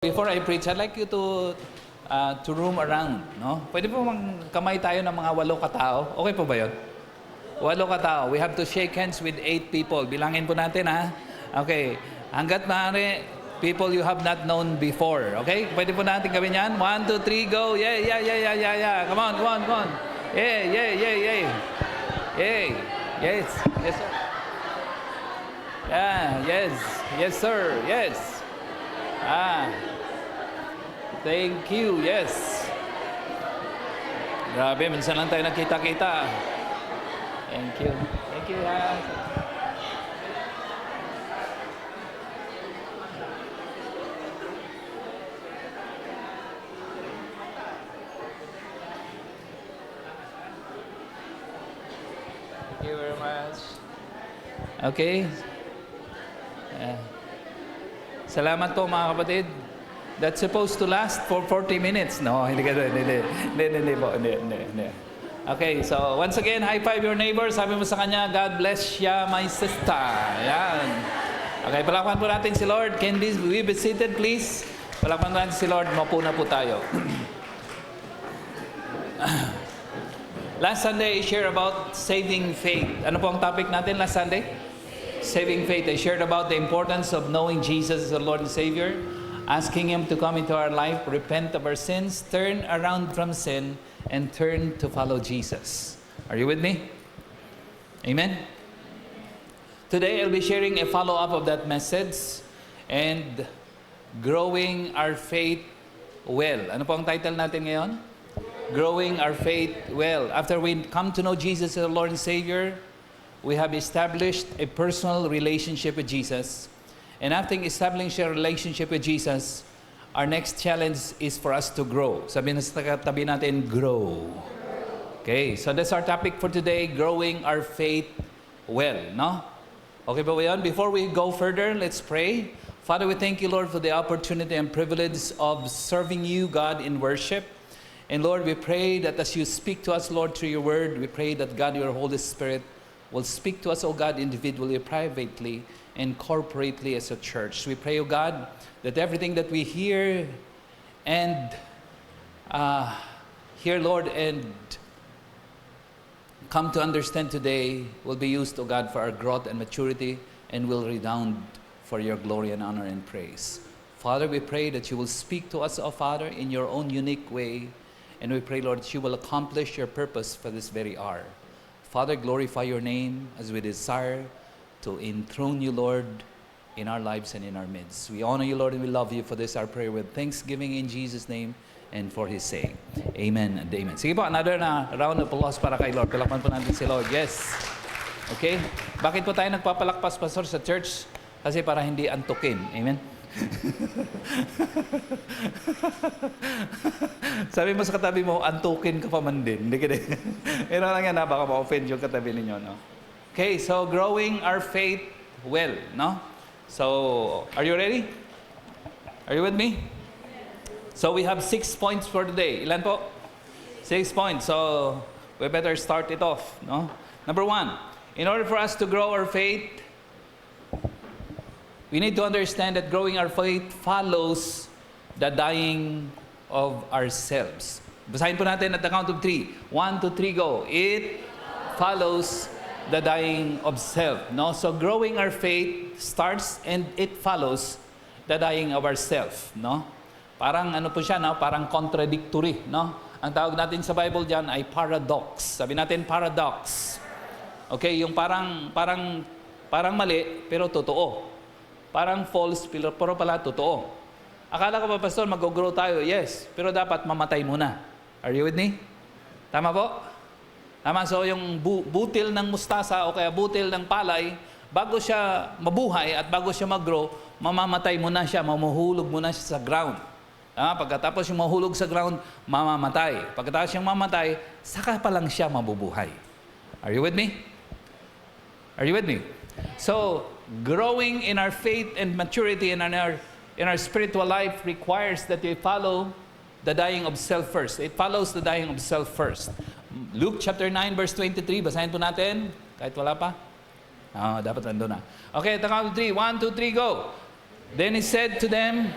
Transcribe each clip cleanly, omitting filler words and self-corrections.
Before I preach, I'd like you to roam around, no? Pwede po kamay tayo ng mga 8 katao. Okay po ba 'yon? 8 katao. We have to shake hands with 8 people. Bilangin po natin, ha? Okay. Hanggat maaari, people you have not known before. Okay? Pwede po natin gawin yan. 1, 2, 3, go. Yeah, yeah, yeah, yeah, yeah, yeah. Come on, come on, come on. Yeah, yeah, yeah, yeah. Yeah. Yes. Yes, sir. Yeah, yes. Yes, sir. Yes. Thank you. Yes. Grabe, minsan lang tayo nakita-kita. Thank you. Thank you. Thank you very much. Okay. Salamat po mga kapatid. That's supposed to last for 40 minutes. No, hindi. Okay, so once again, high five your neighbor. Sabi mo sa kanya, God bless ya, my sister. Yan. Okay, palakpan po natin si Lord. Can we be seated, please? Palakpan po natin si Lord. Mauna po tayo. Last Sunday, I shared about saving faith. Ano po ang topic natin last Sunday? Saving faith. I shared about the importance of knowing Jesus as our Lord and Savior, asking Him to come into our life, repent of our sins, turn around from sin, and turn to follow Jesus. Are you with me? Amen? Today, I'll be sharing a follow-up of that message and growing our faith well. Ano po ang title natin ngayon? Growing our faith well. After we come to know Jesus as our Lord and Savior, we have established a personal relationship with Jesus. And after establishing a relationship with Jesus, our next challenge is for us to grow. Sabi na sa tabi natin, grow. Okay, so that's our topic for today, growing our faith well, no? Okay ba yan? Before we go further, let's pray. Father, we thank you, Lord, for the opportunity and privilege of serving you, God, in worship. And Lord, we pray that as you speak to us, Lord, through your word, we pray that God, your Holy Spirit, will speak to us, O God, individually, privately, and corporately as a church. We pray, O God, that everything that we hear and Lord, and come to understand today will be used, O God, for our growth and maturity, and will redound for your glory and honor and praise. Father, we pray that you will speak to us, O Father, in your own unique way, and we pray, Lord, that you will accomplish your purpose for this very hour. Father, glorify your name as we desire to enthrone you, Lord, in our lives and in our midst. We honor you, Lord, and we love you for this, our prayer with thanksgiving in Jesus' name and for His sake. Amen and amen. Sige po, another na round of applause para kay Lord. Palakpan po natin si Lord. Yes. Okay? Bakit po tayo nagpapalakpas, Pastor, sa church? Kasi para hindi antukin. Amen? Sabi mo sa katabi mo, antukin ka pa man din. Hindi ka din. Pero lang yan, baka ma-offend yung katabi ninyo, no? Okay, so growing our faith well, no? So, are you ready? Are you with me? So, we have 6 points for today. Ilan po? 6 points. So, we better start it off, no? Number 1, in order for us to grow our faith, we need to understand that growing our faith follows the dying of ourselves. Basahin po natin at the count of 3. 1, 2, 3, go. It follows the dying of self. No? So growing our faith starts and it follows the dying of ourself. No? Parang ano po siya, no? Parang contradictory. No? Ang tawag natin sa Bible dyan ay paradox. Sabi natin paradox. Okay, yung parang mali pero totoo. Parang false, pero pala totoo. Akala ko pa, Pastor, mag-grow tayo. Yes, pero dapat mamatay muna. Are you with me? Tama po? Tama, so yung butil ng mustasa o kaya butil ng palay, bago siya mabuhay at bago siya mag-grow, mamamatay muna siya, mamuhulog muna siya sa ground. Pagkatapos yung mahulog sa ground, mamamatay. Pagkatapos yung mamatay, saka pa lang siya mabubuhay. Are you with me? Are you with me? So, growing in our faith and maturity and in our spiritual life requires that we follow the dying of self first. It follows the dying of self first. Luke chapter 9 verse 23, basahin po natin kahit wala pa. Dapat nandun na. Okay, at the count of 3. 1, 2, 3, go. Then he said to them,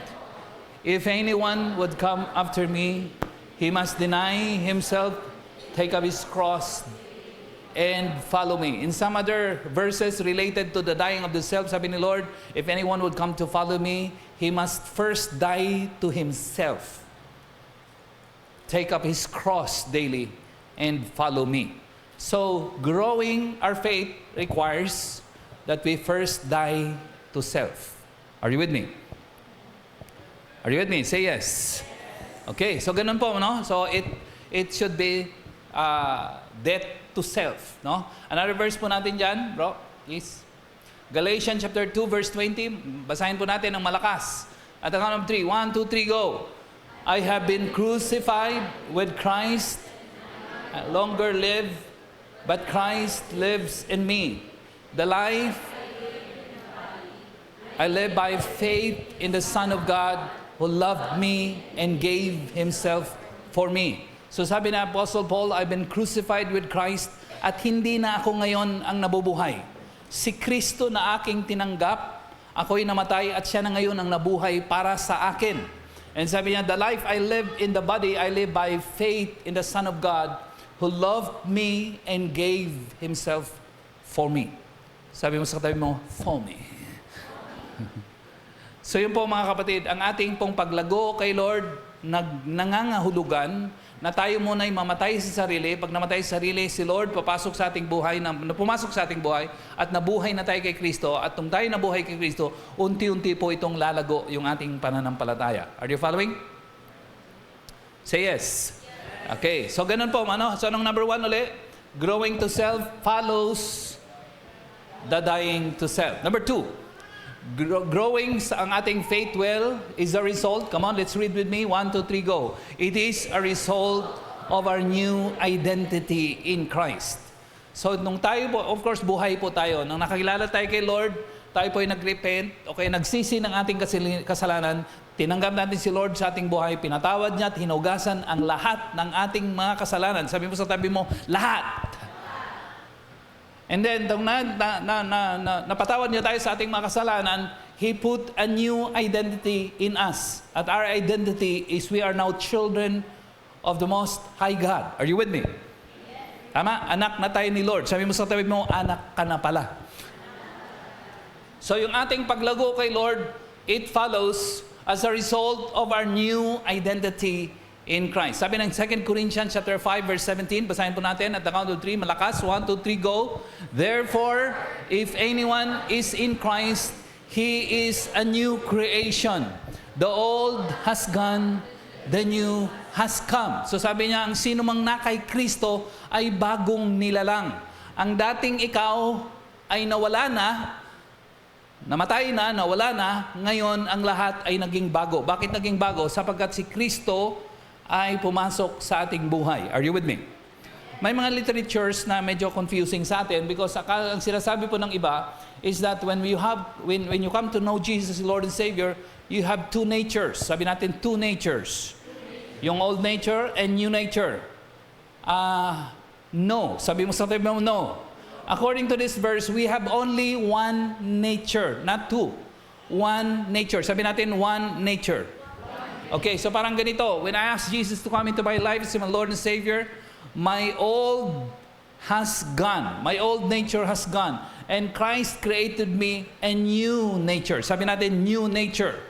If anyone would come after me, he must deny himself, take up his cross, and follow me. In some other verses related to the dying of the self, sabi ni Lord, if anyone would come to follow me, he must first die to himself. Take up his cross daily and follow me. So, growing our faith requires that we first die to self. Are you with me? Are you with me? Say yes. Okay, so ganun po, no? So, it should be death to self, no? Another verse po natin dyan, bro, please. Galatians chapter 2, verse 20. Basahin po natin ng malakas. At the count of 3. 1, 2, 3, go. I have been crucified with Christ. I no longer live, but Christ lives in me. The life I live by faith in the Son of God who loved me and gave Himself for me. So sabi na Apostle Paul, I've been crucified with Christ at hindi na ako ngayon ang nabubuhay. Si Kristo na aking tinanggap, ako'y namatay at siya na ngayon ang nabuhay para sa akin. And sabi niya, the life I live in the body, I live by faith in the Son of God who loved me and gave Himself for me. Sabi mo sa katabi mo, for me. So yun po mga kapatid, ang ating pong paglago kay Lord, nangangahulugan na tayo muna'y mamatay sa sarili. Pag namatay sa sarili, si Lord pumasok sa ating buhay at nabuhay na tayo kay Kristo. At nung tayo nabuhay kay Kristo, unti-unti po itong lalago yung ating pananampalataya. Are you following? Say yes. Okay, so ganun po. So anong number 1 ulit? Growing to self follows the dying to self. Number 2, growing sa ang ating faith well is a result. Come on, let's read with me. 1, 2, 3, go. It is a result of our new identity in Christ. So, nung tayo po, of course, buhay po tayo. Nung nakakilala tayo kay Lord, tayo po ay nag-repent, okay, nagsisi ng ating kasalanan, tinanggap natin si Lord sa ating buhay, pinatawad niya at hinugasan ang lahat ng ating mga kasalanan. Sabi mo sa tabi mo, lahat. And then, nung napatawad niya tayo sa ating mga kasalanan, He put a new identity in us. At our identity is we are now children of the Most High God. Are you with me? Yes. Tama? Anak na tayo ni Lord. Sabi mo sa tabi mo, anak ka na pala. So yung ating paglago kay Lord, it follows as a result of our new identity in Christ. Sabi ng 2 Corinthians chapter 5 verse 17, basahin po natin at the count of 3, malakas, 1, 2, 3, go. Therefore, if anyone is in Christ, he is a new creation. The old has gone, the new has come. So sabi niya, ang sino mang na kay Kristo ay bagong nilalang. Ang dating ikaw ay nawala na, namatay na, nawala na, ngayon ang lahat ay naging bago. Bakit naging bago? Sapagkat si Kristo ay pumasok sa ating buhay. Are you with me? May mga literatures na medyo confusing sa atin because ang sinasabi po ng iba is that when you come to know Jesus, Lord and Savior, you have two natures. Sabi natin, two natures. Yung old nature and new nature. No. Sabi mo sa tabi mo, no. According to this verse, we have only one nature, not two. One nature. Sabi natin, one nature. Okay, so parang ganito. When I asked Jesus to come into my life as my Lord and Savior, my old has gone. My old nature has gone. And Christ created me a new nature. Sabi natin, new nature.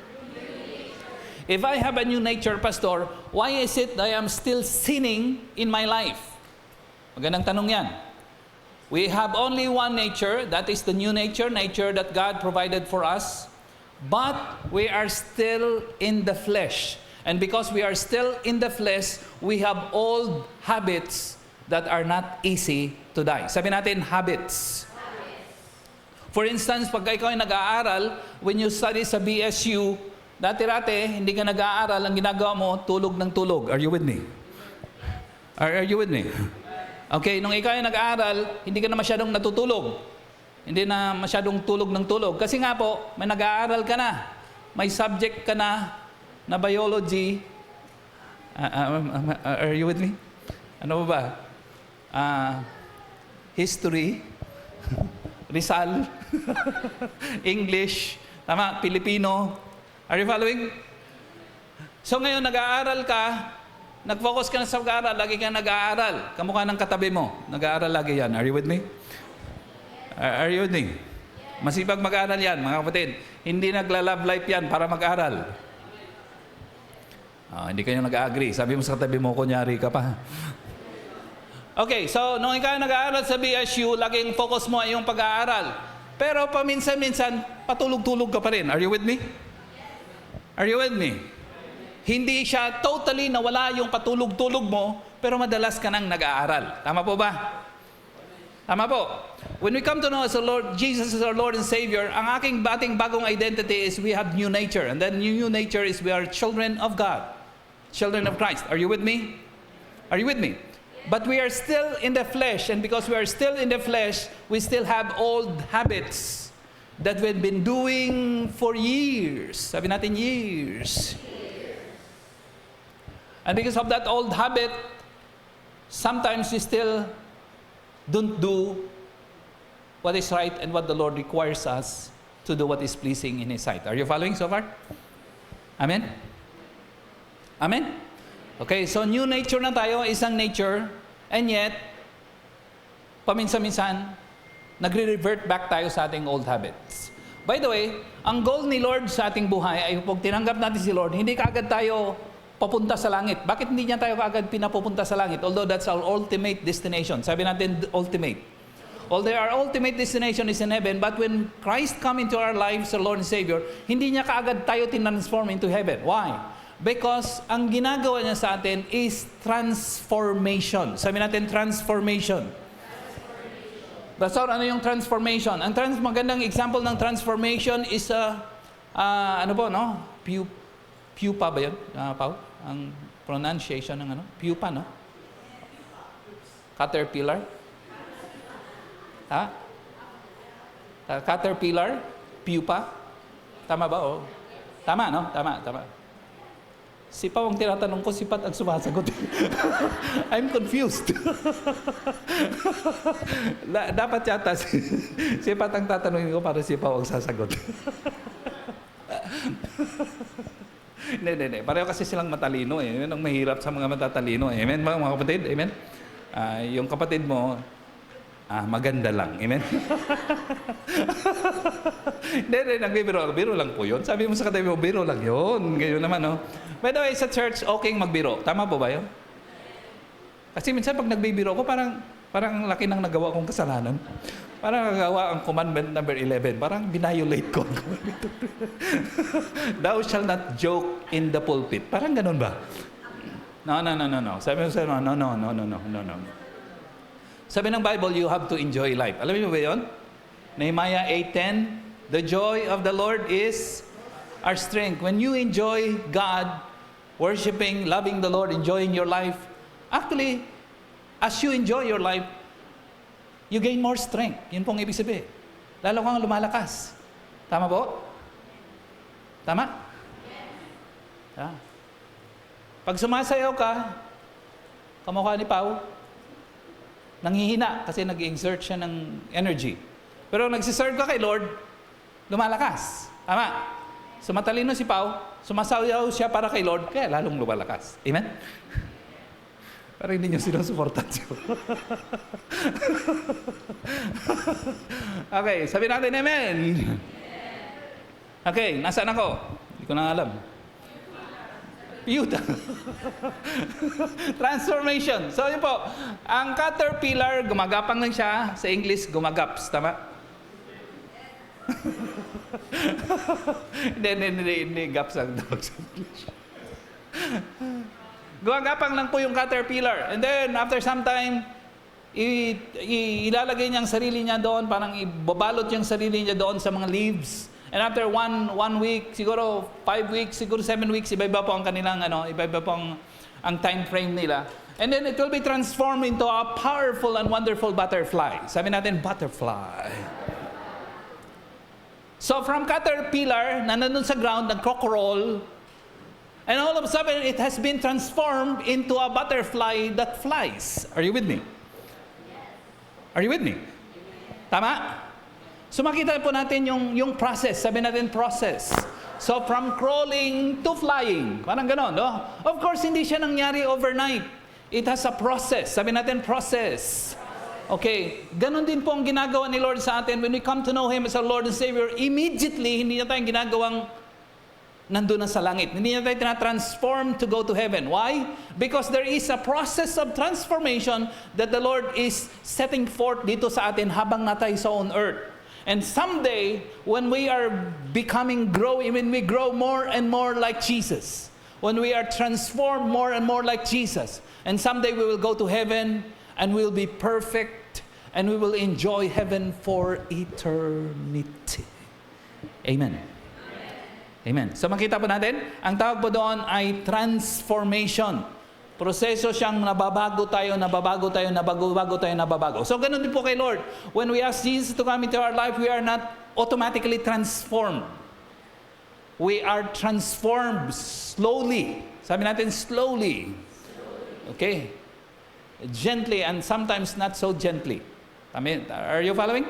If I have a new nature, Pastor, why is it that I am still sinning in my life? Magandang tanong yan. We have only one nature, that is the new nature that God provided for us. But we are still in the flesh. And because we are still in the flesh, we have old habits that are not easy to die. Sabi natin, habits. For instance, pag ikaw ay nag-aaral, when you study sa BSU, dati-rate, hindi ka nag-aaral, ang ginagawa mo, tulog ng tulog. Are you with me? Are you with me? Okay, nung ikaw ay nag-aaral, hindi ka na masyadong natutulog. Hindi na masyadong tulog ng tulog. Kasi nga po, may nag-aaral ka na. May subject ka na biology. Are you with me? Ano ba? History. Rizal. English. Tama, Filipino. Are you following? So ngayon, nag-aaral ka, nag-focus ka na sa pag-aaral, lagi ka nag-aaral. Kamukha ng katabi mo, nag-aaral lagi yan. Are you with me? Are you with me? Masipag mag-aaral yan, mga kapatid. Hindi nagla-love life yan para mag-aaral. Hindi kayo nag-agree. Sabi mo sa katabi mo, kunyari ka pa. Okay, so nung ikaw nag-aaral sa BSU, laging focus mo ay yung pag-aaral. Pero paminsan-minsan, patulog-tulog ka pa rin. Are you with me? Are you with me? Hindi siya totally nawala yung patulog-tulog mo, pero madalas ka nang nag-aaral. Tama po ba? Tama po. When we come to know as the Lord, Jesus is our Lord and Savior, ang aking bagong identity is we have new nature. And then new nature is we are children of God. Children of Christ. Are you with me? Are you with me? But we are still in the flesh. And because we are still in the flesh, we still have old habits that we've been doing for years. Sabi natin years. And because of that old habit, sometimes we still don't do what is right and what the Lord requires us to do what is pleasing in His sight. Are you following so far? Amen? Amen? Okay, so new nature na tayo, isang nature, and yet, paminsan-minsan, nagre-revert back tayo sa ating old habits. By the way, ang goal ni Lord sa ating buhay ay pag tinanggap natin si Lord, hindi kaagad tayo papunta sa langit. Bakit hindi niya tayo kaagad pinapupunta sa langit? Although that's our ultimate destination. Sabi natin, ultimate. Although our ultimate destination is in heaven, but when Christ come into our lives, our Lord and Savior, hindi niya kaagad tayo tinransform into heaven. Why? Because ang ginagawa niya sa atin is transformation. Sabi natin, transformation. Pastor, ano yung transformation? Ang magandang example ng transformation is, ano po, no? Pupa ba yun, Pao? Ang pronunciation ng ano? Pupa, no? Caterpillar? Ha? Caterpillar? Pupa? Tama ba? Oh. Tama, no? Tama. Si Pao ang tinatanong ko, si Pat ang sumasagot. I'm confused. Dapat yata si Pat ang tatanungin ko para si Pao ang sasagot. Hindi. Pareho kasi silang matalino eh. Yun ang mahirap sa mga matatalino eh. Amen, mga kapatid? Amen? Yung kapatid mo, maganda lang. Amen? Hindi, biro lang po yun. Sabi mo sa katabi mo, biro lang yun. Ganyan naman, no? By the way, sa church, okay magbiro. Tama po ba yun? Kasi minsan pag nagbibiro ko, parang ang laki ng nagawa kong kasalanan. Parang nagawa ang commandment number 11. Parang binayolate ko. Thou shall not joke in the pulpit. Parang ganun ba? No. Sabi mo sa no. Sabi ng Bible, you have to enjoy life. Alam niyo ba yun? Nehemiah 8:10, the joy of the Lord is our strength. When you enjoy God, worshiping, loving the Lord, enjoying your life, actually, as you enjoy your life, you gain more strength. Yun pong ibig sabihin. Lalo kang lumalakas. Tama po? Tama? Yeah. Pag sumasayaw ka, kamukha ni Pao, nanghihina kasi nag-exert siya ng energy. Pero nagsiserve ka kay Lord, lumalakas. Tama? So matalino si Pao, sumasayaw siya para kay Lord, kaya lalong lumalakas. Amen? Pero hindi niyo sinusuportan siya. Okay, sabi natin amen. Okay, nasaan ako? Hindi ko na alam. Yuta. Transformation. So yun po, ang caterpillar, gumagapang lang siya. Sa English, gumagaps. Tama? Hindi. Gaps ang dog sa English. Gumagapang lang po yung caterpillar. And then, after some time, ilalagay niya ang sarili niya doon, parang ibabalot yung sarili niya doon sa mga leaves. And after one week, siguro 5 weeks, siguro 7 weeks, iba-iba po ang kanilang, iba-iba po ang time frame nila. And then it will be transformed into a powerful and wonderful butterfly. Sabi natin, butterfly. So from caterpillar, na nandun sa ground, nag-crawl, and all of a sudden, it has been transformed into a butterfly that flies. Are you with me? Are you with me? Tama? So makita po natin yung process. Sabi natin process. So from crawling to flying, parang ganon, no? Of course, hindi siya nangyari overnight. It has a process. Sabi natin, process. Okay, ganon din po ang ginagawa ni Lord sa atin. When we come to know Him as our Lord and Savior, immediately, hindi na tayong ginagawang nandun na sa langit. Hindi na tayo tina-transform to go to heaven. Why? Because there is a process of transformation that the Lord is setting forth dito sa atin habang natay sa on earth. And someday, when we are when we grow more and more like Jesus, when we are transformed more and more like Jesus, and someday we will go to heaven and we will be perfect and we will enjoy heaven for eternity. Amen. Amen. So makita po natin, ang tawag po doon ay transformation. Proseso siyang nababago tayo. So ganun din po kay Lord. When we ask Jesus to come into our life, we are not automatically transformed. We are transformed slowly. Sabi natin, slowly. Okay? Gently and sometimes not so gently. Are you following?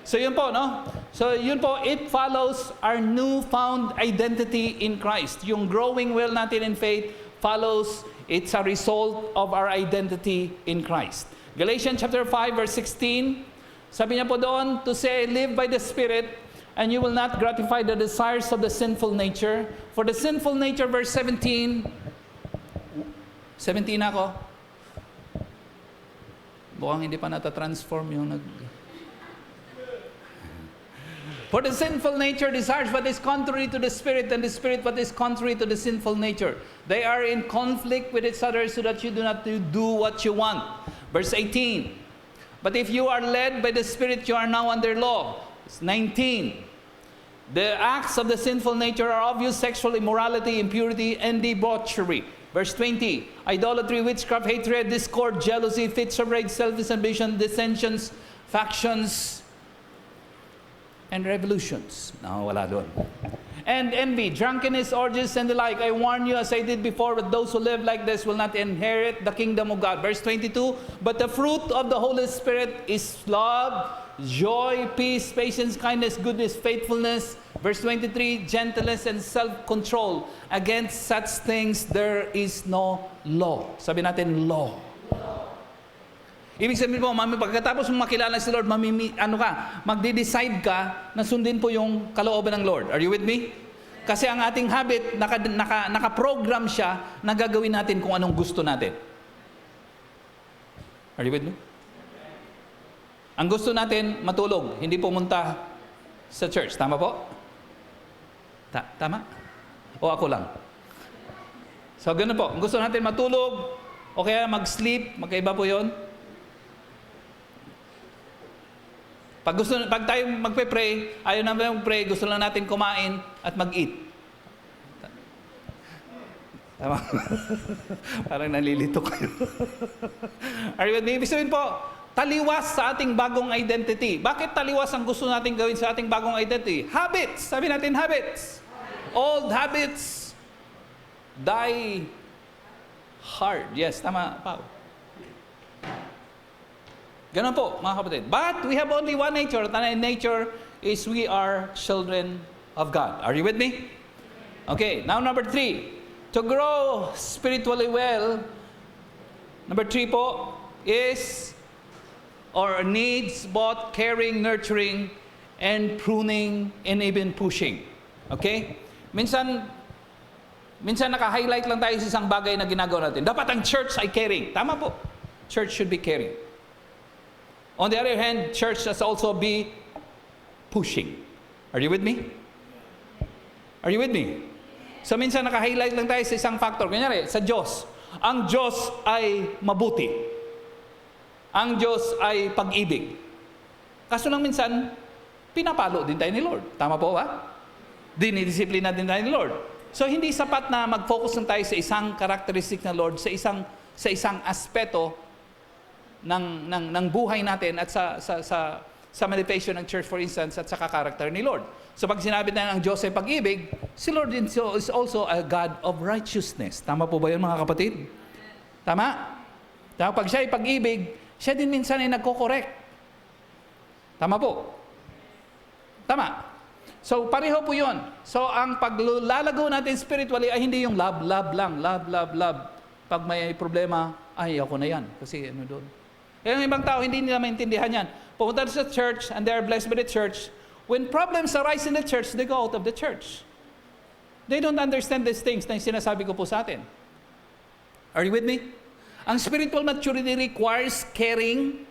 So yun po, no? So yun po, it follows our newfound identity in Christ. Yung growing will natin in faith follows, it's a result of our identity in Christ. Galatians chapter 5 verse 16, sabi niya po doon, to say, live by the Spirit, and you will not gratify the desires of the sinful nature. For the sinful nature, verse 17 ako. Mukhang hindi pa nata-transform yung For the sinful nature desires what is contrary to the Spirit, and the Spirit what is contrary to the sinful nature. They are in conflict with each other so that you do not do what you want. Verse 18. But if you are led by the Spirit, you are now under law. Verse 19. The acts of the sinful nature are obvious: sexual immorality, impurity, and debauchery. Verse 20. Idolatry, witchcraft, hatred, discord, jealousy, fits of rage, selfish ambition, dissensions, factions, and revolutions. No, wala doon. And envy, drunkenness, orgies, and the like. I warn you, as I did before, that those who live like this will not inherit the kingdom of God. Verse 22, but the fruit of the Holy Spirit is love, joy, peace, patience, kindness, goodness, faithfulness. Verse 23, gentleness and self-control. Against such things there is no law. Sabi natin, law. Ibig sabihin po, pagkatapos mong makilala si Lord, magde-decide ka na sundin po yung kalooban ng Lord. Are you with me? Kasi ang ating habit, naka-program siya na gagawin natin kung anong gusto natin. Are you with me? Ang gusto natin, matulog, hindi pumunta sa church. Tama po? Tama? O ako lang? So, ganun po. Ang gusto natin, matulog, o kaya mag-sleep, magkaiba po yun. Pag tayo magpe-pray, ayaw namin mag-pray, gusto lang natin kumain at mag-eat. Tama? Parang nalilito kayo. Are you with me? Ibig sabihin po, taliwas sa ating bagong identity. Bakit taliwas ang gusto natin gawin sa ating bagong identity? Habits. Sabi natin, habits. Old habits die hard. Yes, tama, Pao. Ganun po, mga kapatid. But we have only one nature. And nature is we are children of God. Are you with me? Okay, now number 3. To grow spiritually well, number 3 po is or needs both caring, nurturing, and pruning, and even pushing. Okay? Minsan naka-highlight lang tayo sa isang bagay na ginagawa natin. Dapat ang church ay caring. Tama po. Church should be caring. On the other hand, church must also be pushing. Are you with me? Are you with me? So minsan naka-highlight lang tayo sa isang factor. Kunyari, sa Diyos. Ang Diyos ay mabuti. Ang Diyos ay pag-ibig. Kaso lang minsan, pinapalo din tayo ni Lord. Tama po ba? Dinidisiplina din tayo ni Lord. So hindi sapat na mag-focus lang tayo sa isang characteristic ng Lord, sa isang aspeto ng buhay natin at sa meditation ng church, for instance, at sa karakter ni Lord. So pag sinabi tayo ng Diyos ay pag-ibig, si Lord is also a God of righteousness. Tama po ba yun, mga kapatid? Tama? Pag siya ay pag-ibig, siya din minsan ay nagko-correct. Tama po? Tama. So, pareho po yun. So, ang paglalago natin spiritually ay hindi yung love, love lang, love, love, love. Pag may problema, ay, ako na yan. Kasi ano doon. Yung ibang tao, hindi nila maintindihan yan. Pumunta sa church, and they are blessed by the church. When problems arise in the church, they go out of the church. They don't understand these things na yung sinasabi ko po sa atin. Are you with me? Ang spiritual maturity requires caring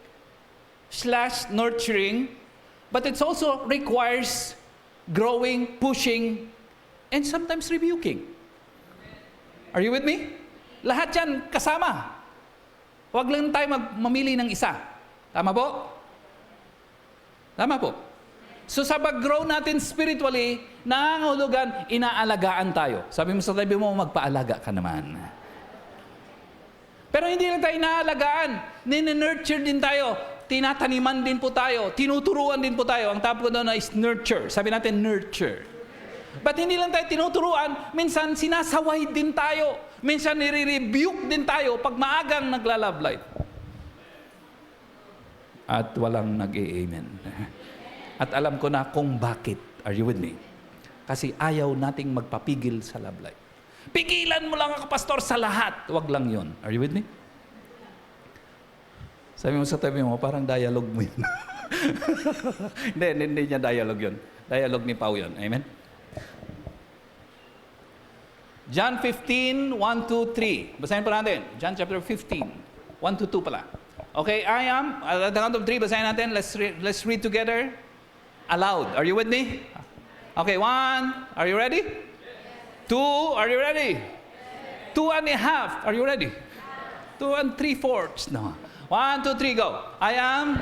/ nurturing, but it also requires growing, pushing, and sometimes rebuking. Are you with me? Lahat yan kasama. Huwag lang tayo mamili ng isa. Tama po? Tama po. So sa pag-grow natin spiritually, nangangahulugan, inaalagaan tayo. Sabi mo sa tabi mo, magpaalaga ka naman. Pero hindi lang tayo inaalagaan, nurture din tayo, tinataniman din po tayo, tinuturuan din po tayo. Ang tawag ko doon is nurture. Sabi natin nurture. But hindi lang tayo tinuturuan, minsan sinasaway din tayo. Minsan nire-rebuke din tayo pag maagang nagla-love life. At walang nag-i-amen. At alam ko na kung bakit. Are you with me? Kasi ayaw nating magpapigil sa love life. Pigilan mo lang ako, pastor, sa lahat. Wag lang yun. Are you with me? Sabi mo sa tabi mo, parang dialogue mo yun. hindi niya dialogue yun. Dialogue ni Pao yun. Amen? John 15, 1, 2, 3. Basahin po natin. John chapter 15, 1 to 2 pala. Okay, I am, at the count of 3, basahin natin. Let's read together. Aloud. Are you with me? Okay, 1. Are you ready? 2. Are you ready? 2.5. Are you ready? 2 3/4. No. 1, 2, 3, go. I am,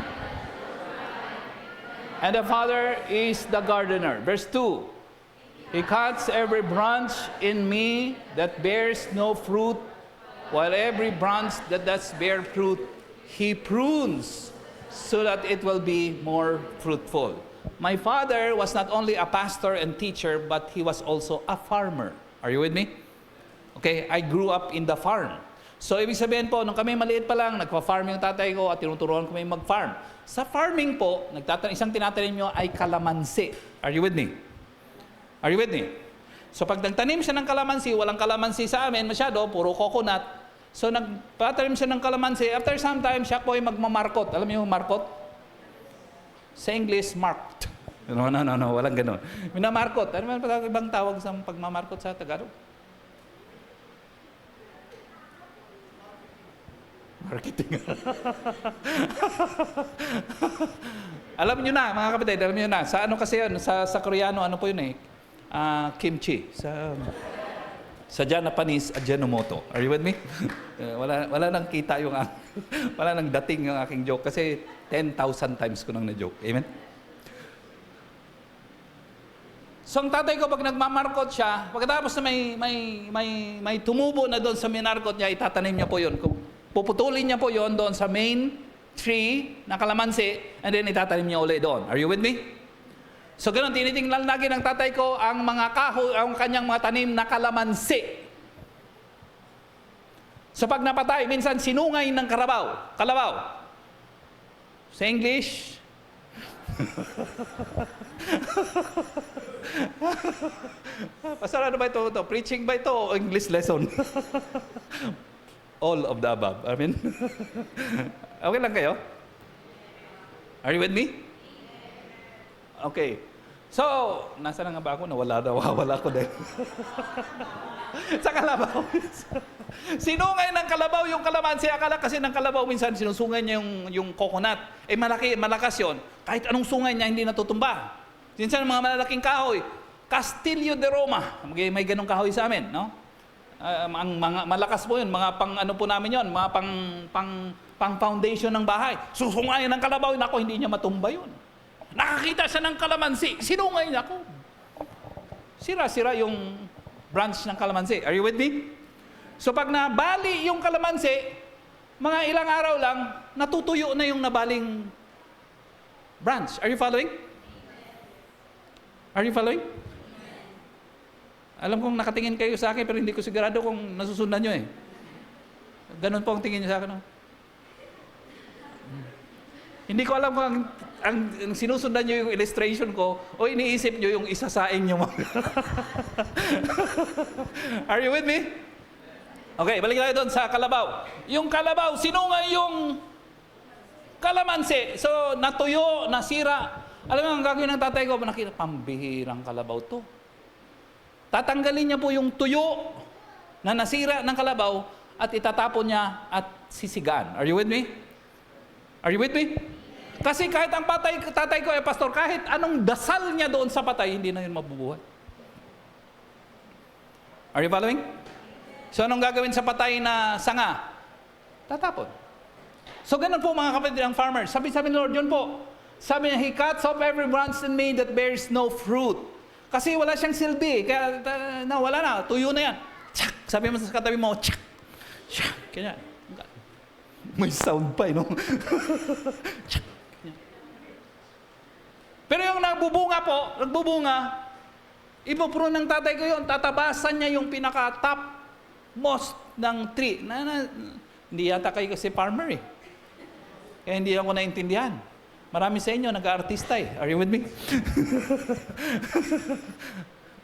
and the Father is the gardener. Verse 2. He cuts every branch in me that bears no fruit, while every branch that does bear fruit, He prunes so that it will be more fruitful. My father was not only a pastor and teacher, but he was also a farmer. Are you with me? Okay, I grew up in the farm. So, ibig sabihin po, nung kami maliit pa lang, nagpa-farm yung tatay ko at tinuturuan kami mag-farm. Sa farming po, isang tinatanim nyo ay kalamansi. Are you with me? Are you with me? So, pag nagtanim siya ng kalamansi, walang kalamansi sa amin masyado, puro coconut. So, nagpatanim siya ng kalamansi. After some time, siya po ay magmamarkot. Alam niyo yung markot? Sa English, marked. No, walang ganun. Minamarkot. Ano man pa ibang tawag sa pagmamarkot sa Tagalog? Marketing. Alam niyo na, mga kapatid, alam niyo na. Sa ano kasi yun? Sa Koreano, ano po yun eh? Kimchi. Sa Japanese, Ajinomoto. Are you with me? wala nang kita yung wala nang dating yung aking joke kasi 10,000 times ko nang na-joke. Amen? So ang tatay ko, pag nagmamarkot siya, pagkatapos na may tumubo na doon sa minarkot niya, itatanim niya po yun. Puputulin niya po yun doon sa main tree na kalamansi, and then itatanim niya ulit doon. Are you with me? So ganun, tinitingnan lagi ng tatay ko ang mga kahoy, ang kanyang mga tanim na kalamansi. So pag napatay, minsan sinungay ng kalabaw. Sa English, pastor, ano ba ito? Preaching ba ito o English lesson? All of the above. I mean, okay lang kayo? Are you with me? Okay. So, nasa na nga ba ako? Nawala ko din. Sa kalabaw. Sinungay ng kalabaw yung kalamansi. Akala kasi ng kalabaw minsan sinusungay niya yung coconut. Eh malakas yun. Kahit anong sungay niya, hindi natutumba. Minsan mga malalaking kahoy. Castillo de Roma. May ganong kahoy sa amin, no? Ang mga malakas po yun, mga pang ano po namin yun, mga pang foundation ng bahay. Susungayin ng kalabaw, nako, hindi niya matumba yun. Nakakita siya ng kalamansi, sinungay niya ako. Sira-sira yung branch ng kalamansi. Are you with me? So pag nabali yung kalamansi, mga ilang araw lang, natutuyo na yung nabaling branch. Are you following? Are you following? Alam kong nakatingin kayo sa akin, pero hindi ko sigurado kung nasusundan nyo eh. Ganun po ang tingin nyo sa akin. No? Hindi ko alam kung ang sinusundan nyo yung illustration ko o iniisip nyo yung isasaing nyo. Are you with me? Okay, balik tayo doon sa kalabaw. Yung kalabaw, sinungay yung kalamansi. So, natuyo, nasira. Alam mo, ang gagawin ng tatay ko, nakita, pambihirang kalabaw to. Tatanggalin niya po yung tuyo na nasira ng kalabaw at itatapon niya at sisigaan. Are you with me? Are you with me? Kasi kahit ang tatay ko, pastor, kahit anong dasal niya doon sa patay, hindi na yun mabubuhay. Are you following? So, anong gagawin sa patay na sanga? Tatapon. So, ganun po mga kapatid ng farmers. Sabi ni Lord, yun po. Sabi niya, He cuts off every branch in me that bears no fruit. Kasi wala siyang silbi. Kaya, wala na. Tuyo na yan. Tsak! Sabi mo sa katabi mo, tsak! Tsak! Kanya. May sound pa, no? Tsak! Pero yung nagbubunga, ipupro ng tatay ko yun, tatabasan niya yung pinaka-top most ng tree. Hindi yata kayo kasi farmer eh. Kaya hindi ako naintindihan. Marami sa inyo nag-aartista eh. Are you with me?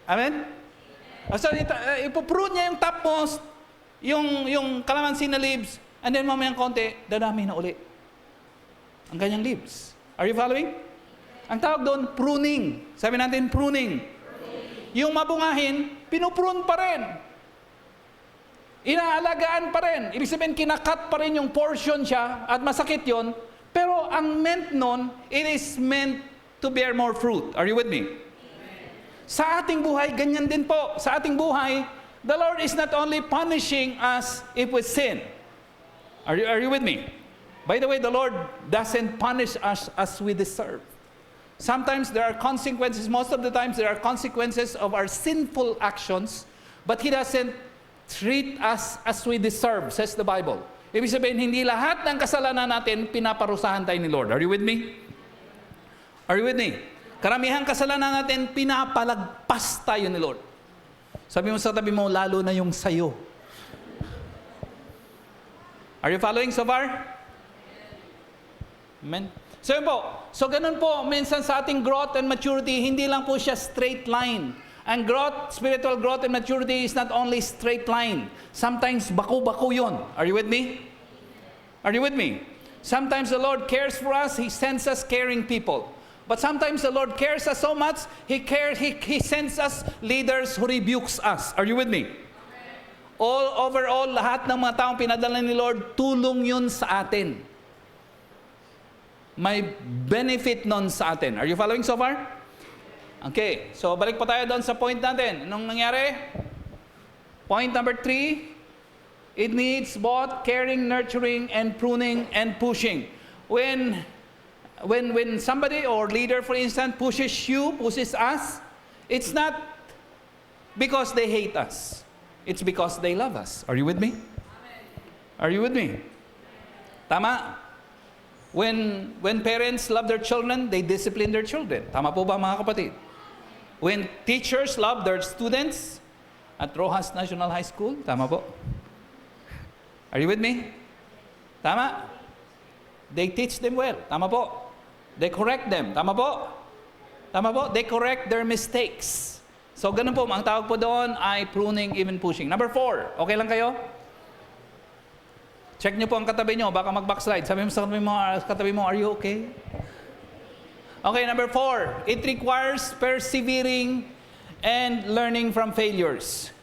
Amen? So, ipuprune niya yung topmost, yung calamansi na leaves, and then mamayang konti, dadami na uli. Ang ganyang leaves. Are you following? Ang tawag doon, pruning. Sabi natin, pruning. Yung mabungahin, pinuprune pa rin. Inaalagaan pa rin. Ibig sabihin, kinakat pa rin yung portion siya at masakit yon. Pero ang meant nun, it is meant to bear more fruit. Are you with me? Sa ating buhay, ganyan din po. Sa ating buhay, the Lord is not only punishing us if we sin. Are you with me? By the way, the Lord doesn't punish us as we deserve. Sometimes there are consequences, most of the times there are consequences of our sinful actions, but He doesn't treat us as we deserve, says the Bible. Ibig sabihin, hindi lahat ng kasalanan natin pinaparusahan tayo ni Lord. Are you with me? Are you with me? Karamihang kasalanan natin, pinapalagpas tayo ni Lord. Sabi mo sa tabi mo, lalo na yung sayo. Are you following so far? Amen. So yun po. So ganun po, minsan sa ating growth and maturity, hindi lang po siya straight line. And growth, spiritual growth and maturity is not only straight line. Sometimes bako-bako yun. Are you with me? Are you with me? Sometimes the Lord cares for us. He sends us caring people. But sometimes the Lord cares us so much, He sends us leaders who rebukes us. Are you with me? Overall, lahat ng mga taong pinadala ni Lord, tulong yun sa atin. May benefit nun sa atin. Are you following so far? Okay, so balik po tayo doon sa point natin. Anong nangyari? Point number 3, it needs both caring, nurturing, and pruning and pushing. When somebody or leader, for instance, pushes us, it's not because they hate us. It's because they love us. Are you with me? Are you with me? Tama? When parents love their children, they discipline their children. Tama po ba mga kapatid? When teachers love their students at Rojas National High School, tama po? Are you with me? Tama? They teach them well. Tama po? They correct them. Tama po? Tama po? They correct their mistakes. So ganun po, ang tawag po doon ay pruning, even pushing. Number 4, okay lang kayo? Check nyo po ang katabi nyo, baka mag-backslide. Sabi mo sa katabi mo, are you okay? Okay, number 4, it requires persevering and learning from failures.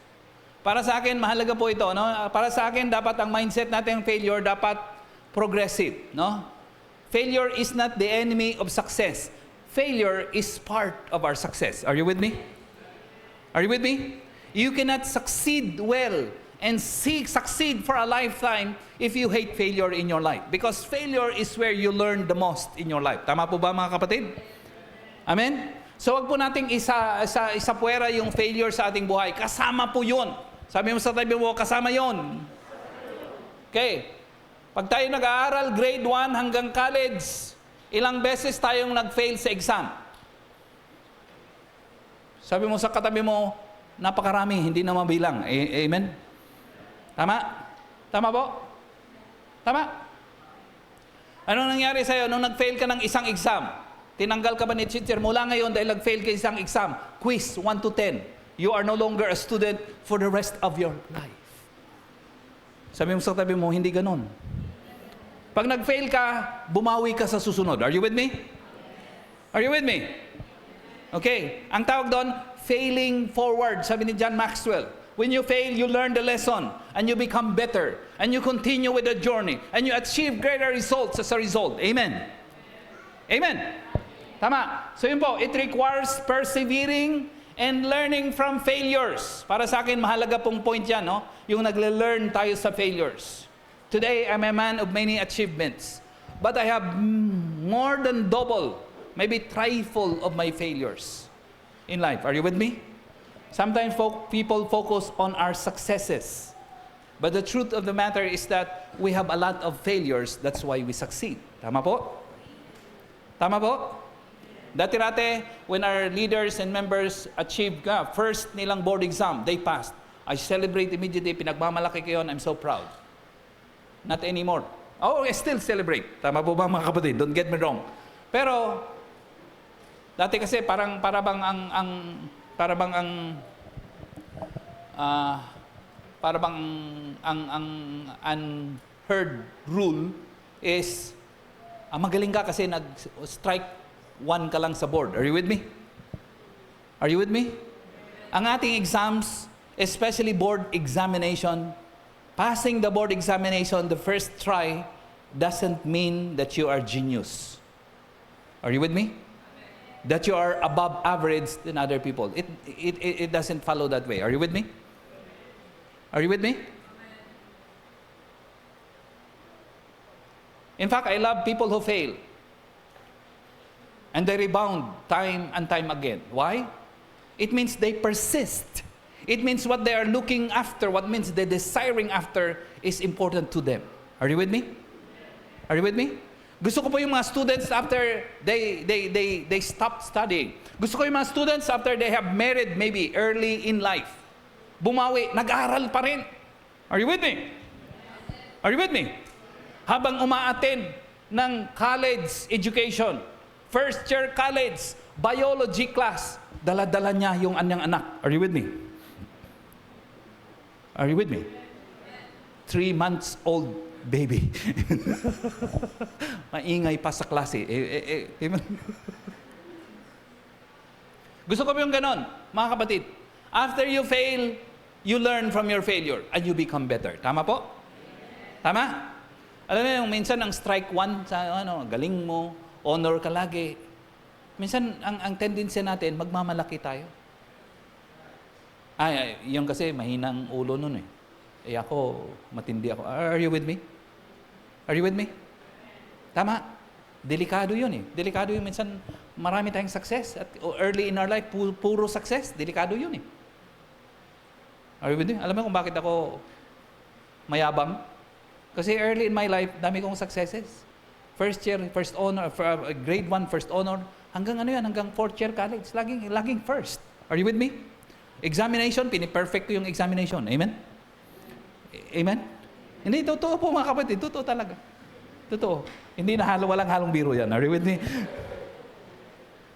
Para sa akin, mahalaga po ito. No? Para sa akin, dapat ang mindset natin ng failure, dapat progressive. No? Failure is not the enemy of success. Failure is part of our success. Are you with me? Are you with me? You cannot succeed well and succeed for a lifetime if you hate failure in your life. Because failure is where you learn the most in your life. Tama po ba mga kapatid? Amen? So wag po nating isapuera yung failure sa ating buhay. Kasama po yun. Sabi mo sa tabi mo, kasama yun. Okay. Pag tayo nag-aaral, grade 1 hanggang college, ilang beses tayong nag-fail sa exam? Sabi mo sa katabi mo, napakarami, hindi na mabilang. Amen? Tama? Tama po? Tama? Ano nangyari sa'yo nung nag-fail ka ng isang exam? Tinanggal ka ba ni teacher mula ngayon dahil nag-fail ka isang exam? Quiz, 1 to 10. You are no longer a student for the rest of your life. Sabi mo sa tabi mo, hindi ganun. Pag nag-fail ka, bumawi ka sa susunod. Are you with me? Are you with me? Okay. Ang tawag doon, failing forward. Sabi ni John Maxwell, when you fail, you learn the lesson and you become better and you continue with the journey and you achieve greater results as a result. Amen. Amen. Tama. So yun po, it requires persevering and learning from failures. Para sa akin, mahalaga pong point yan, no? Yung nagle-learn tayo sa failures. Today, I'm a man of many achievements. But I have more than double, maybe trifold of my failures in life. Are you with me? Sometimes people focus on our successes. But the truth of the matter is that we have a lot of failures. That's why we succeed. Tama po? Tama po? Dati-rate, when our leaders and members achieved first nilang board exam, they passed. I celebrate immediately. Pinagmamalaki ko yun. I'm so proud. Not anymore. Oh, I still celebrate. Tama po ba mga kapatid? Don't get me wrong. Pero, dati kasi para bang ang unheard rule is magaling ka kasi nag-strike one ka lang sa board. Are you with me? Are you with me? Ang ating exams, especially board examination, passing the board examination the first try doesn't mean that you are genius. Are you with me? That you are above average than other people. It doesn't follow that way. Are you with me? Are you with me? In fact, I love people who fail. And they rebound time and time again. Why? It means they persist. It means what they are looking after, what means they're desiring after is important to them. Are you with me? Are you with me? Gusto ko po yung mga students after they stop studying. Gusto ko yung mga students after they have married maybe early in life. Bumawi, nag-aaral pa rin. Are you with me? Are you with me? Habang umaattend ng college education, first year college, biology class, dala-dala niya yung anyang anak. Are you with me? Are you with me? 3 months old baby. Maingay pa sa klase. Gusto ko yung ganon, mga kapatid. After you fail, you learn from your failure and you become better. Tama po? Tama? Alam mo yung minsan ang strike one sa galing mo, honor ka lagi. Minsan ang tendency natin, magmamalaki tayo. Yung kasi mahinang ulo nun eh. Ako, matindi ako. Are you with me? Are you with me? Tama. Delikado yun eh. Delikado yun. Minsan, marami tayong success. At early in our life, puro success. Delikado yun eh. Are you with me? Alam mo kung bakit ako mayabang? Kasi early in my life, dami kong successes. First year, first honor, grade 1, first honor. Hanggang hanggang 4th year college. Laging first. Are you with me? Examination, piniperfect ko yung examination. Amen? Amen? Hindi, totoo po mga kapatid. Totoo talaga. Totoo. Hindi walang halong biro yan. Are you with me?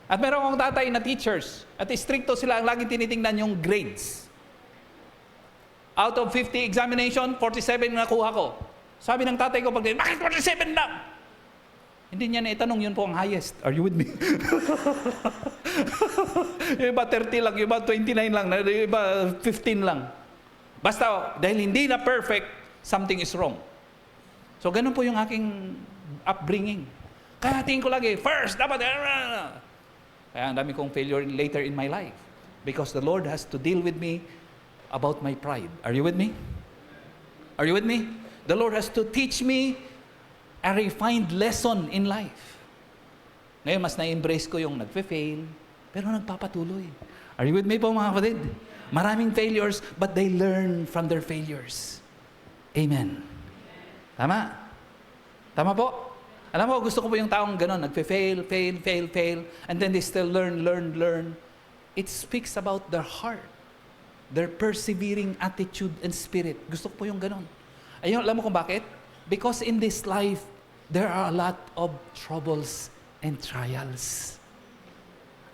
At meron akong tatay na teachers. At stricto sila, ang laging tinitingnan yung grades. Out of 50 examination, 47 nakuha ko. Sabi ng tatay ko, bakit 47 lang? Hindi niya naitanong, yun po ang highest. Are you with me? Yung iba 30 lang, yung iba 29 lang, yung iba 15 lang. Basta, dahil hindi na perfect, something is wrong. So, ganun po yung aking upbringing. Kaya tingin ko lagi, first, dapat, kaya ang dami kong failure later in my life. Because the Lord has to deal with me about my pride. Are you with me? Are you with me? The Lord has to teach me a refined lesson in life. Ngayon, mas na-embrace ko yung nagfe-fail, pero nagpapatuloy. Are you with me po mga kapatid? Maraming failures, but they learn from their failures. Amen. Tama? Tama po? Alam mo, gusto ko po yung taong gano'n, nagfe-fail, fail, and then they still learn. It speaks about their heart, their persevering attitude and spirit. Gusto ko po yung gano'n. Ayun, alam mo kung bakit? Because in this life, there are a lot of troubles and trials.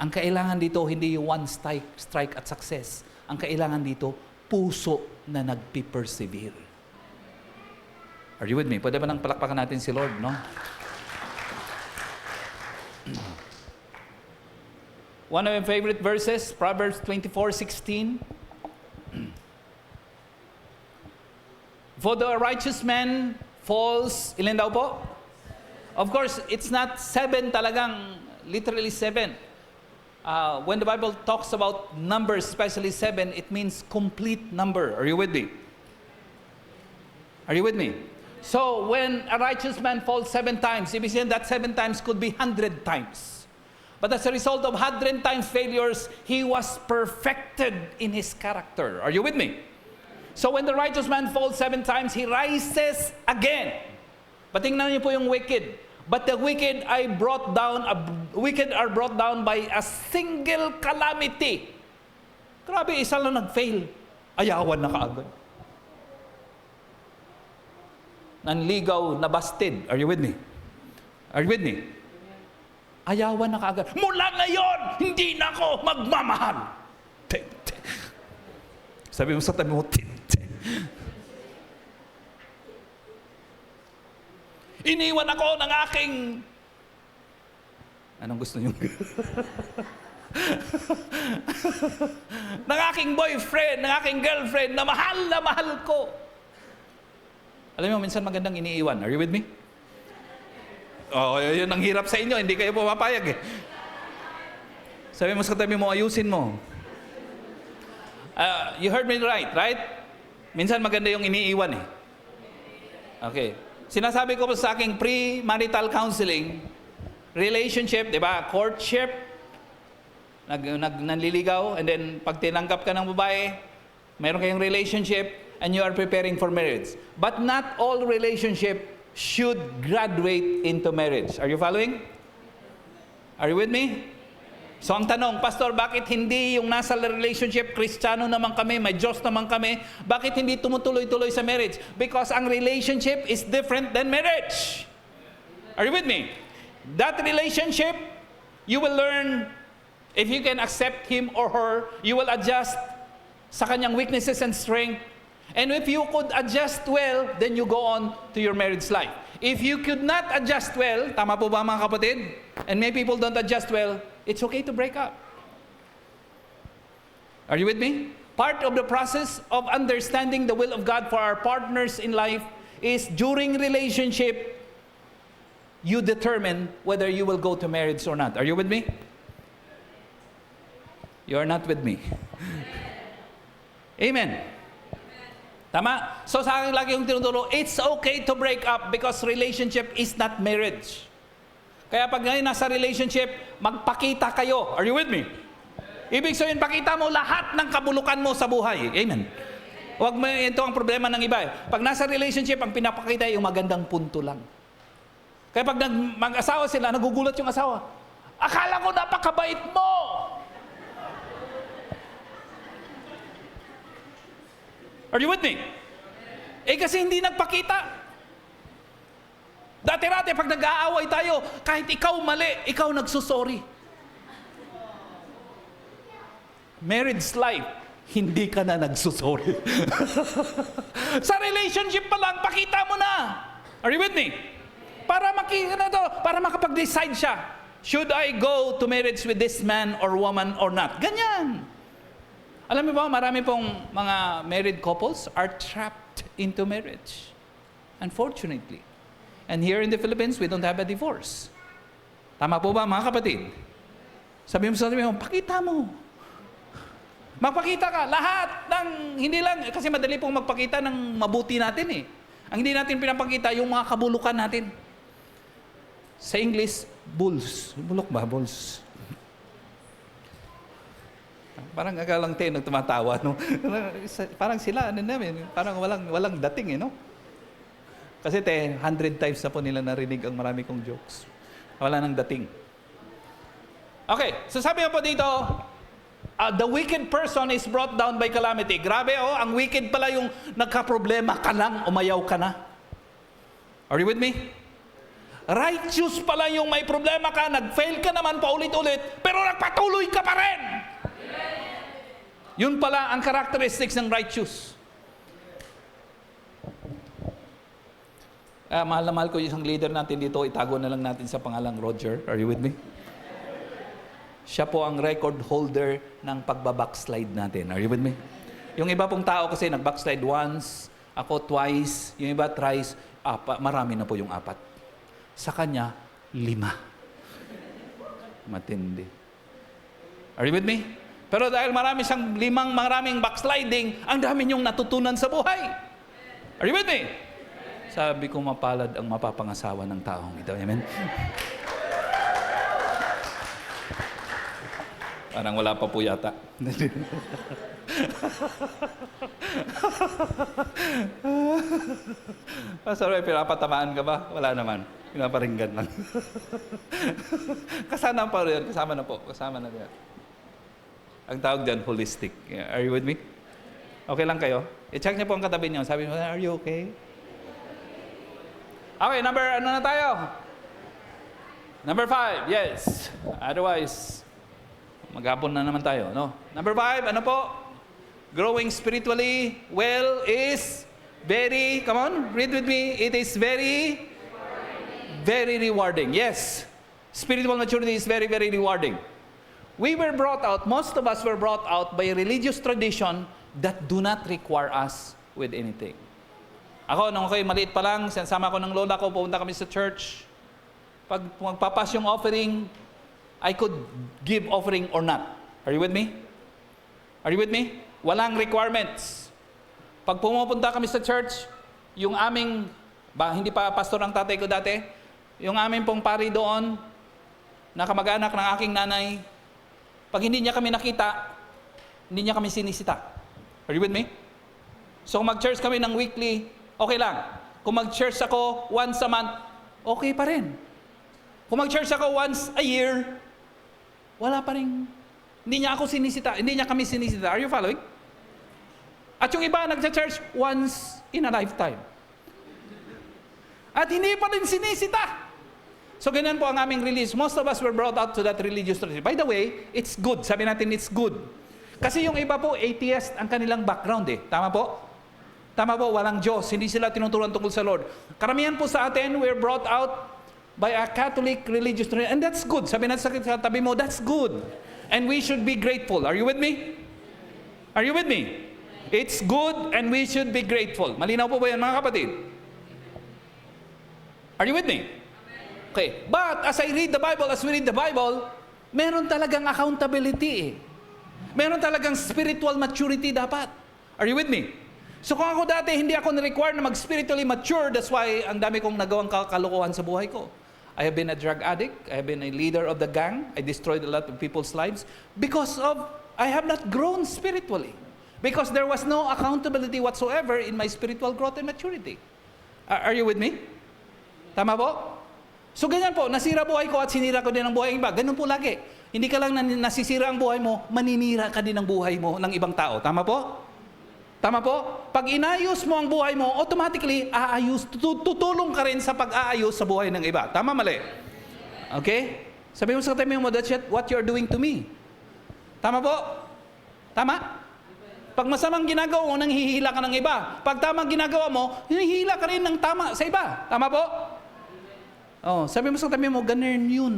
Ang kailangan dito, hindi yung one strike at success. Ang kailangan dito, puso na nagpi-persevere. Are you with me? Pwede ba nang palakpakan natin si Lord, no? One of my favorite verses, Proverbs 24:16. For the righteous man falls, ilan daw po? Of course, it's not 7 talagang, literally 7. When the Bible talks about numbers, especially 7, it means complete number. Are you with me? Are you with me? So, when a righteous man falls 7 times, ibig sabihin that 7 times could be 100 times. But as a result of 100 times failures, he was perfected in his character. Are you with me? So when the righteous man falls 7 times, he rises again. But tingnan niyo po yung wicked. But the wicked are brought down by a single calamity. Grabe, isa lang nag-fail. Ayawan na kaagad. Nanligaw, nabasted. Are you with me? Are you with me? Ayawan na kaagad. Mula ngayon, hindi na ako magmamahal. Sabi mo sa tabi mo, iniwan ako ng aking... Anong gusto niyo? ng aking boyfriend, ng aking girlfriend, na mahal ko. Alam mo, minsan magandang iniiwan. Are you with me? Oh, yun ang hirap sa inyo. Hindi kayo pumapayag eh. Sabi mo sa katabi mo, ayusin mo. You heard me right? Minsan maganda yung iniiwan eh. Okay. Sinasabi ko po sa aking pre-marital counseling, relationship, di ba? Courtship, nanliligaw, and then pag tinanggap ka ng babae, mayroon kayong relationship, and you are preparing for marriage. But not all relationship should graduate into marriage. Are you following? Are you with me? So ang tanong, Pastor, bakit hindi yung nasa relationship, Kristiyano naman kami, may Diyos naman kami, bakit hindi tumutuloy-tuloy sa marriage? Because ang relationship is different than marriage. Are you with me? That relationship, you will learn, if you can accept him or her, you will adjust sa kanyang weaknesses and strength. And if you could adjust well, then you go on to your marriage life. If you could not adjust well, tama po ba mga kapatid? And many people don't adjust well, it's okay to break up. Are you with me? Part of the process of understanding the will of God for our partners in life is during relationship, you determine whether you will go to marriage or not. Are you with me? You are not with me. Amen. Tama? So sa akin lagi yung tinuturo, it's okay to break up because relationship is not marriage. Kaya pag ngayon nasa relationship, magpakita kayo. Are you with me? Ibig sabihin, pakita mo lahat ng kabulukan mo sa buhay. Amen. Huwag mo, ito ang problema ng iba. Pag nasa relationship, ang pinapakita yung magandang punto lang. Kaya pag mag-asawa sila, nagugulat yung asawa. Akala ko napakabait mo! Are you with me? Eh kasi hindi nagpakita. Dati-rati pag nag-aaway tayo, kahit ikaw mali, ikaw nagsusorry. Marriage life, hindi ka na nagsusorry. Sa relationship pa lang, pakita mo na. Are you with me? Para para makapag-decide siya. Should I go to marriage with this man or woman or not? Ganyan. Alam mo ba, marami pong mga married couples are trapped into marriage. Unfortunately. And here in the Philippines, we don't have a divorce. Tama po ba, mga kapatid? Sabi mo, pakita mo. Magpakita ka. Lahat ng, hindi lang, kasi madali pong magpakita ng mabuti natin eh. Ang hindi natin pinapakita, yung mga kabulukan natin. Sa English, bulls. Bulok ba? Bulls. Parang akalang tayo tumatawa, no? Parang sila, parang walang dating, no? Kasi 100 times na po nila narinig ang marami kong jokes. Wala nang dating. Okay, so sabi po dito, the wicked person is brought down by calamity. Grabe, ang wicked pala yung nagka-problema ka lang, umayaw ka na. Are you with me? Righteous pala yung may problema ka, nag-fail ka naman paulit-ulit, pero nagpatuloy ka pa rin. Yun pala ang characteristics ng righteous. Mahal na mahal ko yung isang leader natin dito, itago na lang natin sa pangalang Roger. Are you with me? Siya po ang record holder ng pagbabackslide natin. Are you with me? Yung iba pong tao kasi nag-backslide once, ako twice, yung iba thrice, marami na po yung 4. Sa kanya, 5. Matindi. Are you with me? Pero dahil maraming backsliding, ang dami niyong natutunan sa buhay. Are you with me? Sabi ko, mapalad ang mapapangasawa ng taong ito. Amen? Parang wala pa po yata. Pastor, pinapatamaan ka ba? Wala naman. Pinaparinggan lang. Kasama pa rin. Kasama na po. Kasama na rin. Ang tawag dyan, holistic. Are you with me? Okay lang kayo? I-check niyo po ang katabi niyo. Sabi niyo, are you okay? Okay, ano na tayo? Number 5, yes. Otherwise, maghapon na naman tayo, no? Number 5, ano po? Growing spiritually well is very, come on, read with me. It is very rewarding. Yes. Spiritual maturity is very, very rewarding. We were brought out, most of us were brought out by a religious tradition that do not require us with anything. Ako, nung ako'y maliit pa lang, sinasama ko ng lola ko, pupunta kami sa church. Pag magpapas yung offering, I could give offering or not. Are you with me? Are you with me? Walang requirements. Pag pumupunta kami sa church, yung aming, hindi pa pastor ang tatay ko dati, yung aming pong pari doon, na kamag-anak ng aking nanay, pag hindi niya kami nakita, hindi niya kami sinisita. Are you with me? So kung mag-church kami ng weekly, okay lang. Kung mag-church ako once a month, okay pa rin. Kung mag-church ako once a year, wala pa rin. Hindi niya ako sinisita. Hindi niya kami sinisita. Are you following? At yung iba nag-church once in a lifetime. At hindi pa rin sinisita. So ganyan po ang aming release. Most of us were brought out to that religious tradition. By the way, it's good. Sabi natin it's good. Kasi yung iba po, atheist ang kanilang background eh. Tama po? Tama po, walang Diyos. Hindi sila tinuturuan tungkol sa Lord. Karamihan po sa atin, we're brought out by a Catholic religious tradition. And that's good. Sabi natin sa tabi mo, that's good. And we should be grateful. Are you with me? Are you with me? It's good and we should be grateful. Malinaw po ba yan mga kapatid? Are you with me? Okay. But as I read the Bible, as we read the Bible, meron talagang accountability eh. Meron talagang spiritual maturity dapat. Are you with me? So kung ako dati, hindi ako na-require na mag-spiritually mature, that's why ang dami kong nagawang kalokohan sa buhay ko. I have been a drug addict. I have been a leader of the gang. I destroyed a lot of people's lives because of, I have not grown spiritually. Because there was no accountability whatsoever in my spiritual growth and maturity. Are you with me? Tama po? So ganyan po, nasira buhay ko at sinira ko din ang buhay ng iba. Ganun po lagi. Hindi ka lang nasisira ang buhay mo, maninira ka din ang buhay mo ng ibang tao. Tama po? Tama po? Pag inayos mo ang buhay mo, automatically, tutulong ka rin sa pag-aayos sa buhay ng iba. Tama, mali? Okay? Sabi mo sa katabi mo, that's what you're doing to me. Tama po? Tama? Pag masamang ginagawa mo, nanghihila ka ng iba. Pag tamang ginagawa mo, hinihila ka rin ng tama sa iba. Tama po? Oh, sabi mo sa katabi mo, ganun yun.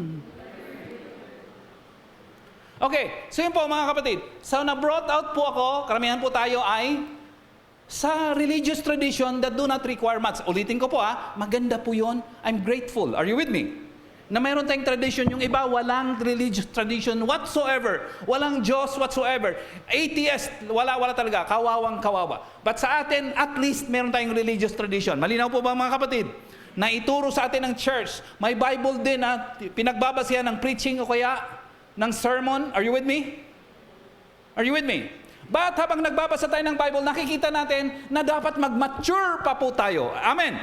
Okay, so yun po mga kapatid. So na-brought out po ako, karamihan po tayo ay sa religious tradition that do not require much. Ulitin ko po maganda po yun. I'm grateful. Are you with me? Na mayroon tayong tradition, yung iba walang religious tradition whatsoever. Walang Diyos whatsoever. Atheist, wala talaga. Kawawang kawawa. But sa atin, at least meron tayong religious tradition. Malinaw po ba mga kapatid? Na ituro sa atin ng church. May Bible din na pinagbabasihan ng preaching o kaya ng sermon. Are you with me? Are you with me? But habang nagbabasa tayo ng Bible, nakikita natin na dapat mag-mature pa po tayo. Amen?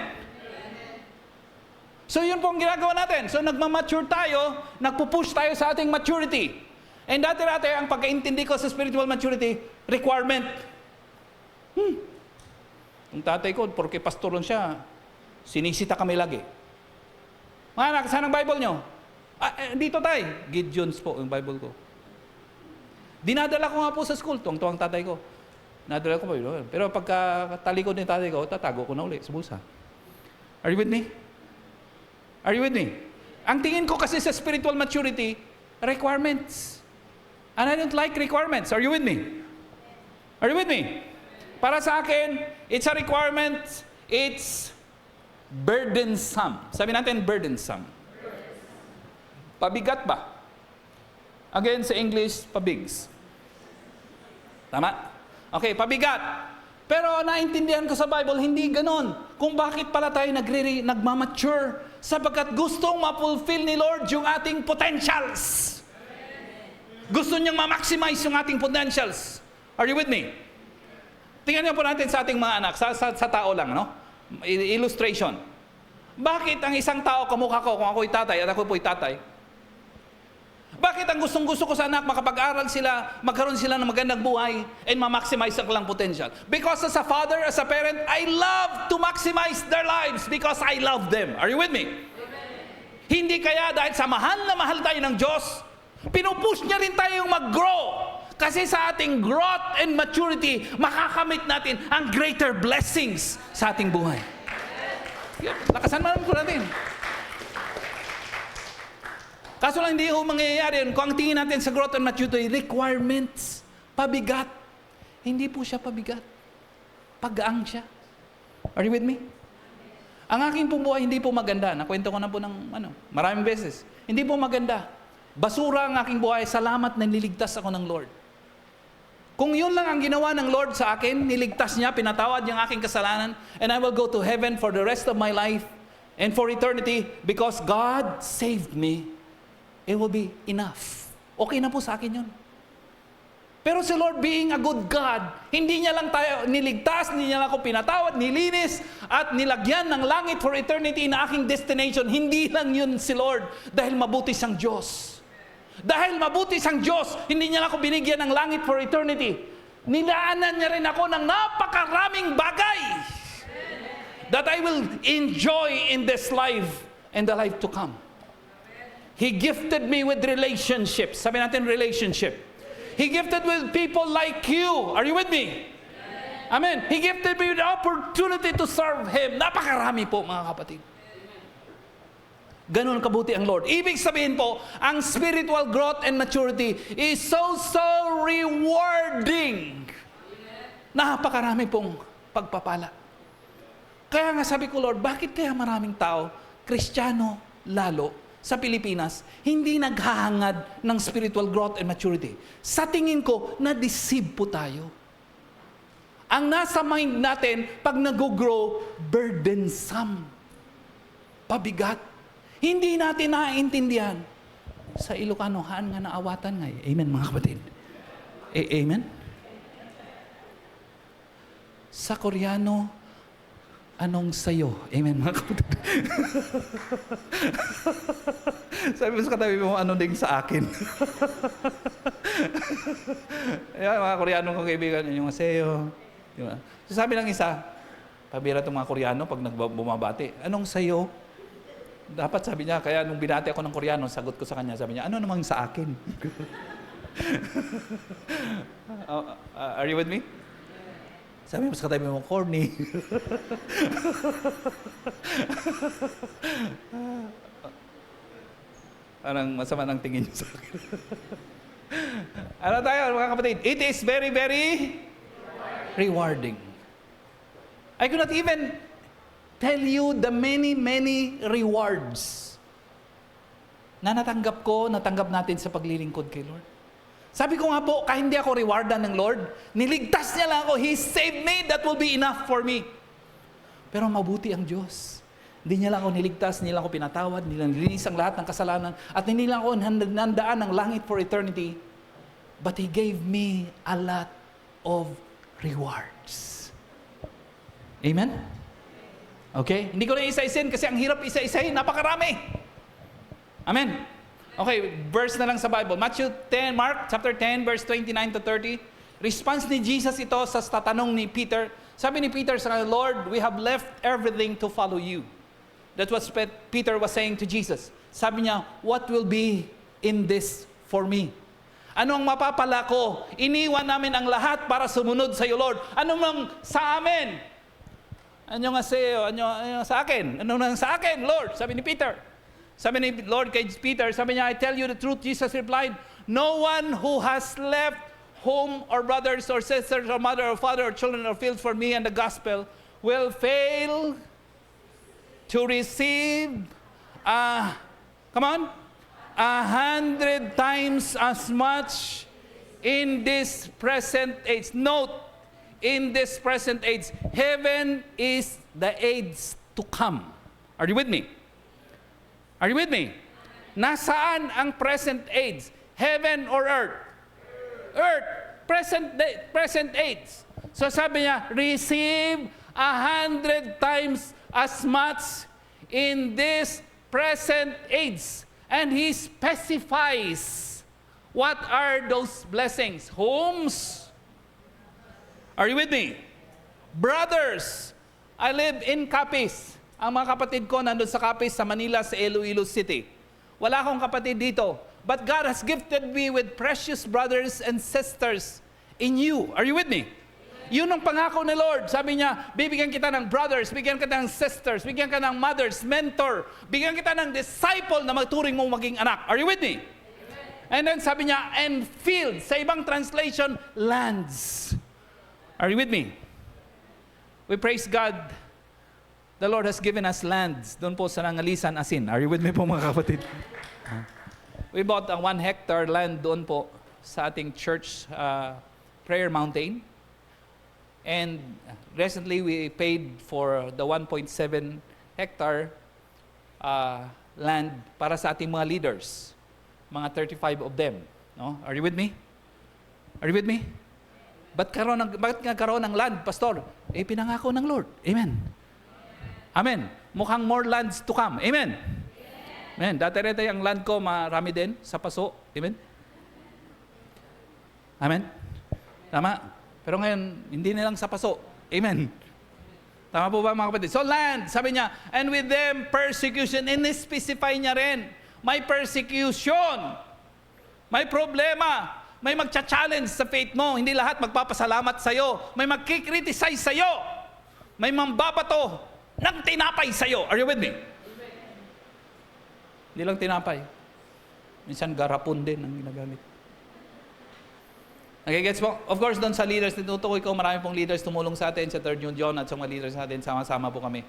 So yun po ang ginagawa natin. So nagmamature tayo, nagpupush tayo sa ating maturity. And dati-dati, ang pagkaintindi ko sa spiritual maturity, requirement. Yung tatay ko, porque pastoron siya, sinisita kami lagi. Mga anak, saan ang Bible nyo? Dito tayo. Gideons po yung Bible ko. Dinadala ko nga po sa school, tuwang tatay ko. Nadala ko po yun. Pero pagka talikod ni tatay ko, tatago ko na uli sa bulsa. Are you with me? Are you with me? Ang tingin ko kasi sa spiritual maturity, requirements. And I don't like requirements. Are you with me? Are you with me? Para sa akin, it's a requirement, it's burdensome. Sabi natin, burdensome. Pabigat ba? Again, sa English, pabigs. Tama? Okay, pabigat. Pero naintindihan ko sa Bible, hindi ganon. Kung bakit pala tayo nagmamature, sapagkat gustong ma-fulfill ni Lord yung ating potentials. Gusto niyang ma-maximize yung ating potentials. Are you with me? Tingnan niyo po natin sa ating mga anak, sa tao lang, no? Illustration. Bakit ang isang tao kamukha ko, kung ako'y tatay at ako po'y tatay, bakit ang gustong-gusto ko sa anak, makapag-aral sila, magkaroon sila ng magandang buhay, and ma-maximize ang kanilang potential? Because as a father, as a parent, I love to maximize their lives because I love them. Are you with me? Amen. Hindi kaya dahil sa mahal na mahal tayo ng Diyos, pinupush niya rin tayong mag-grow. Kasi sa ating growth and maturity, makakamit natin ang greater blessings sa ating buhay. Lakasan mo po natin. Kaso lang hindi ho mangyayari yun. Kung ang tingin natin sa growth and maturity, requirements, pabigat. Hindi po siya pabigat. Pagaang siya. Are you with me? Ang aking pong buhay hindi po maganda. Nakwento ko na po ng maraming beses. Hindi po maganda. Basura ang aking buhay. Salamat na niligtas ako ng Lord. Kung yun lang ang ginawa ng Lord sa akin, niligtas niya, pinatawad niya ang aking kasalanan, and I will go to heaven for the rest of my life and for eternity because God saved me, it will be enough. Okay na po sa akin yun. Pero si Lord being a good God, hindi niya lang tayo niligtas, hindi niya lang ako pinatawad, nilinis, at nilagyan ng langit for eternity na aking destination. Hindi lang yun si Lord dahil mabuti siyang Diyos. Dahil mabuti siyang Diyos, hindi niya lang ako binigyan ng langit for eternity. Nilaanan niya rin ako ng napakaraming bagay that I will enjoy in this life and the life to come. He gifted me with relationships. Sabi natin relationship. He gifted with people like you. Are you with me? Amen. He gifted me with the opportunity to serve Him. Napakarami po, mga kapatid. Ganun kabuti ang Lord. Ibig sabihin po, ang spiritual growth and maturity is so rewarding. Napakarami pong pagpapala. Kaya nga sabi ko, Lord, bakit kaya maraming tao, Kristiyano lalo, sa Pilipinas, hindi naghahangad ng spiritual growth and maturity? Sa tingin ko, na-deceive po tayo. Ang nasa mind natin, pag nag-grow, burdensome. Pabigat. Hindi natin naiintindihan. Sa Ilocano, haan nga naawatan nga. Amen, mga kapatid. Amen? Sa Koreano, anong sayo? Amen, mga kapatid. Sabi mo sa katabi mo, ano din sa akin? Ayan, mga Koreano kong kaibigan, yung sayo. Diba? So, sabi ng isa, pabira itong mga Koreano pag bumabati, anong sayo? Dapat sabi niya, kaya nung binati ako ng Koreano, sagot ko sa kanya, sabi niya, ano namang sa akin? Are you with me? Sabi mo sa katabi mo, corny. Anong masama ng tingin niyo sa akin? Ano tayo, mga kapatid? It is very, very rewarding. I could not even tell you the many, many rewards na natanggap natin sa paglilingkod kay Lord. Sabi ko nga po, kahit hindi ako rewardan ng Lord, niligtas niya lang ako. He saved me, that will be enough for me. Pero mabuti ang Diyos. Hindi niya lang ako niligtas, hindi lang ako pinatawad, hindi lang nilinis ang lahat ng kasalanan, at hindi lang ako nandaan ng langit for eternity. But He gave me a lot of rewards. Amen? Okay? Hindi ko na isa-isahin kasi ang hirap isa-isahin. Napakarami. Amen. Okay, verse na lang sa Bible. Mark chapter 10, verse 29 to 30. Response ni Jesus ito sa tatanong ni Peter. Sabi ni Peter sa Lord, we have left everything to follow you. That's what Peter was saying to Jesus. Sabi niya, what will be in this for me? Ano ang mapapala ko? Iniwan namin ang lahat para sumunod sa iyo, Lord. Ano mang sa amin? Ano nga sa'yo? Ano sa akin? Ano nang sa akin, Lord? Sabi ni Peter. Sabi ni Lord kay Peter, sabi niya, I tell you the truth, Jesus replied, no one who has left home or brothers or sisters or mother or father or children or fields for me and the gospel will fail to receive, 100 times as much in this present age. Note, in this present age, heaven is the age to come. Are you with me? Are you with me? Nasaan ang present age? Heaven or earth? Earth. Present age. So sabi niya, receive 100 times as much in this present age. And He specifies what are those blessings. Homes. Are you with me? Brothers. I live in Capiz. Ang mga kapatid ko nandun sa Capiz, sa Manila, sa Iloilo City. Wala akong kapatid dito. But God has gifted me with precious brothers and sisters in you. Are you with me? Yun ang pangako ni Lord. Sabi niya, bibigyan kita ng brothers, bigyan kita ng sisters, bigyan ka ng mothers, mentor, bigyan kita ng disciple na magturing mong maging anak. Are you with me? Amen. And then sabi niya, and fields. Sa ibang translation, lands. Are you with me? We praise God. The Lord has given us lands. Doon po sa Nangalisan, Asin. Are you with me po mga kapatid? We bought a 1 hectare land doon po sa ating church, Prayer Mountain. And recently, we paid for the 1.7 hectare land para sa ating mga leaders. Mga 35 of them. No? Are you with me? Are you with me? Bakit nga karoon ng land, Pastor? Pinangako ng Lord. Amen. Amen. Mukhang more lands to come. Amen. Amen. Dati-rete ang land ko, marami din sa paso. Amen. Amen. Tama. Pero ngayon, hindi nilang sa paso. Amen. Tama po ba mga kapatid? So land, sabi niya, and with them persecution, and specify niya rin, may persecution, may problema, may magcha-challenge sa faith mo, hindi lahat magpapasalamat sa'yo, may magkikriticize sa'yo, may mambabato ng tinapay sa'yo. Are you with me? Hindi lang tinapay. Minsan garapon din ang ginagamit. Nagigets po? Of course, doon sa leaders, tinutukoy ko, marami pong leaders tumulong sa atin, sa 3rd John at sa mga leaders natin, sama-sama po kami.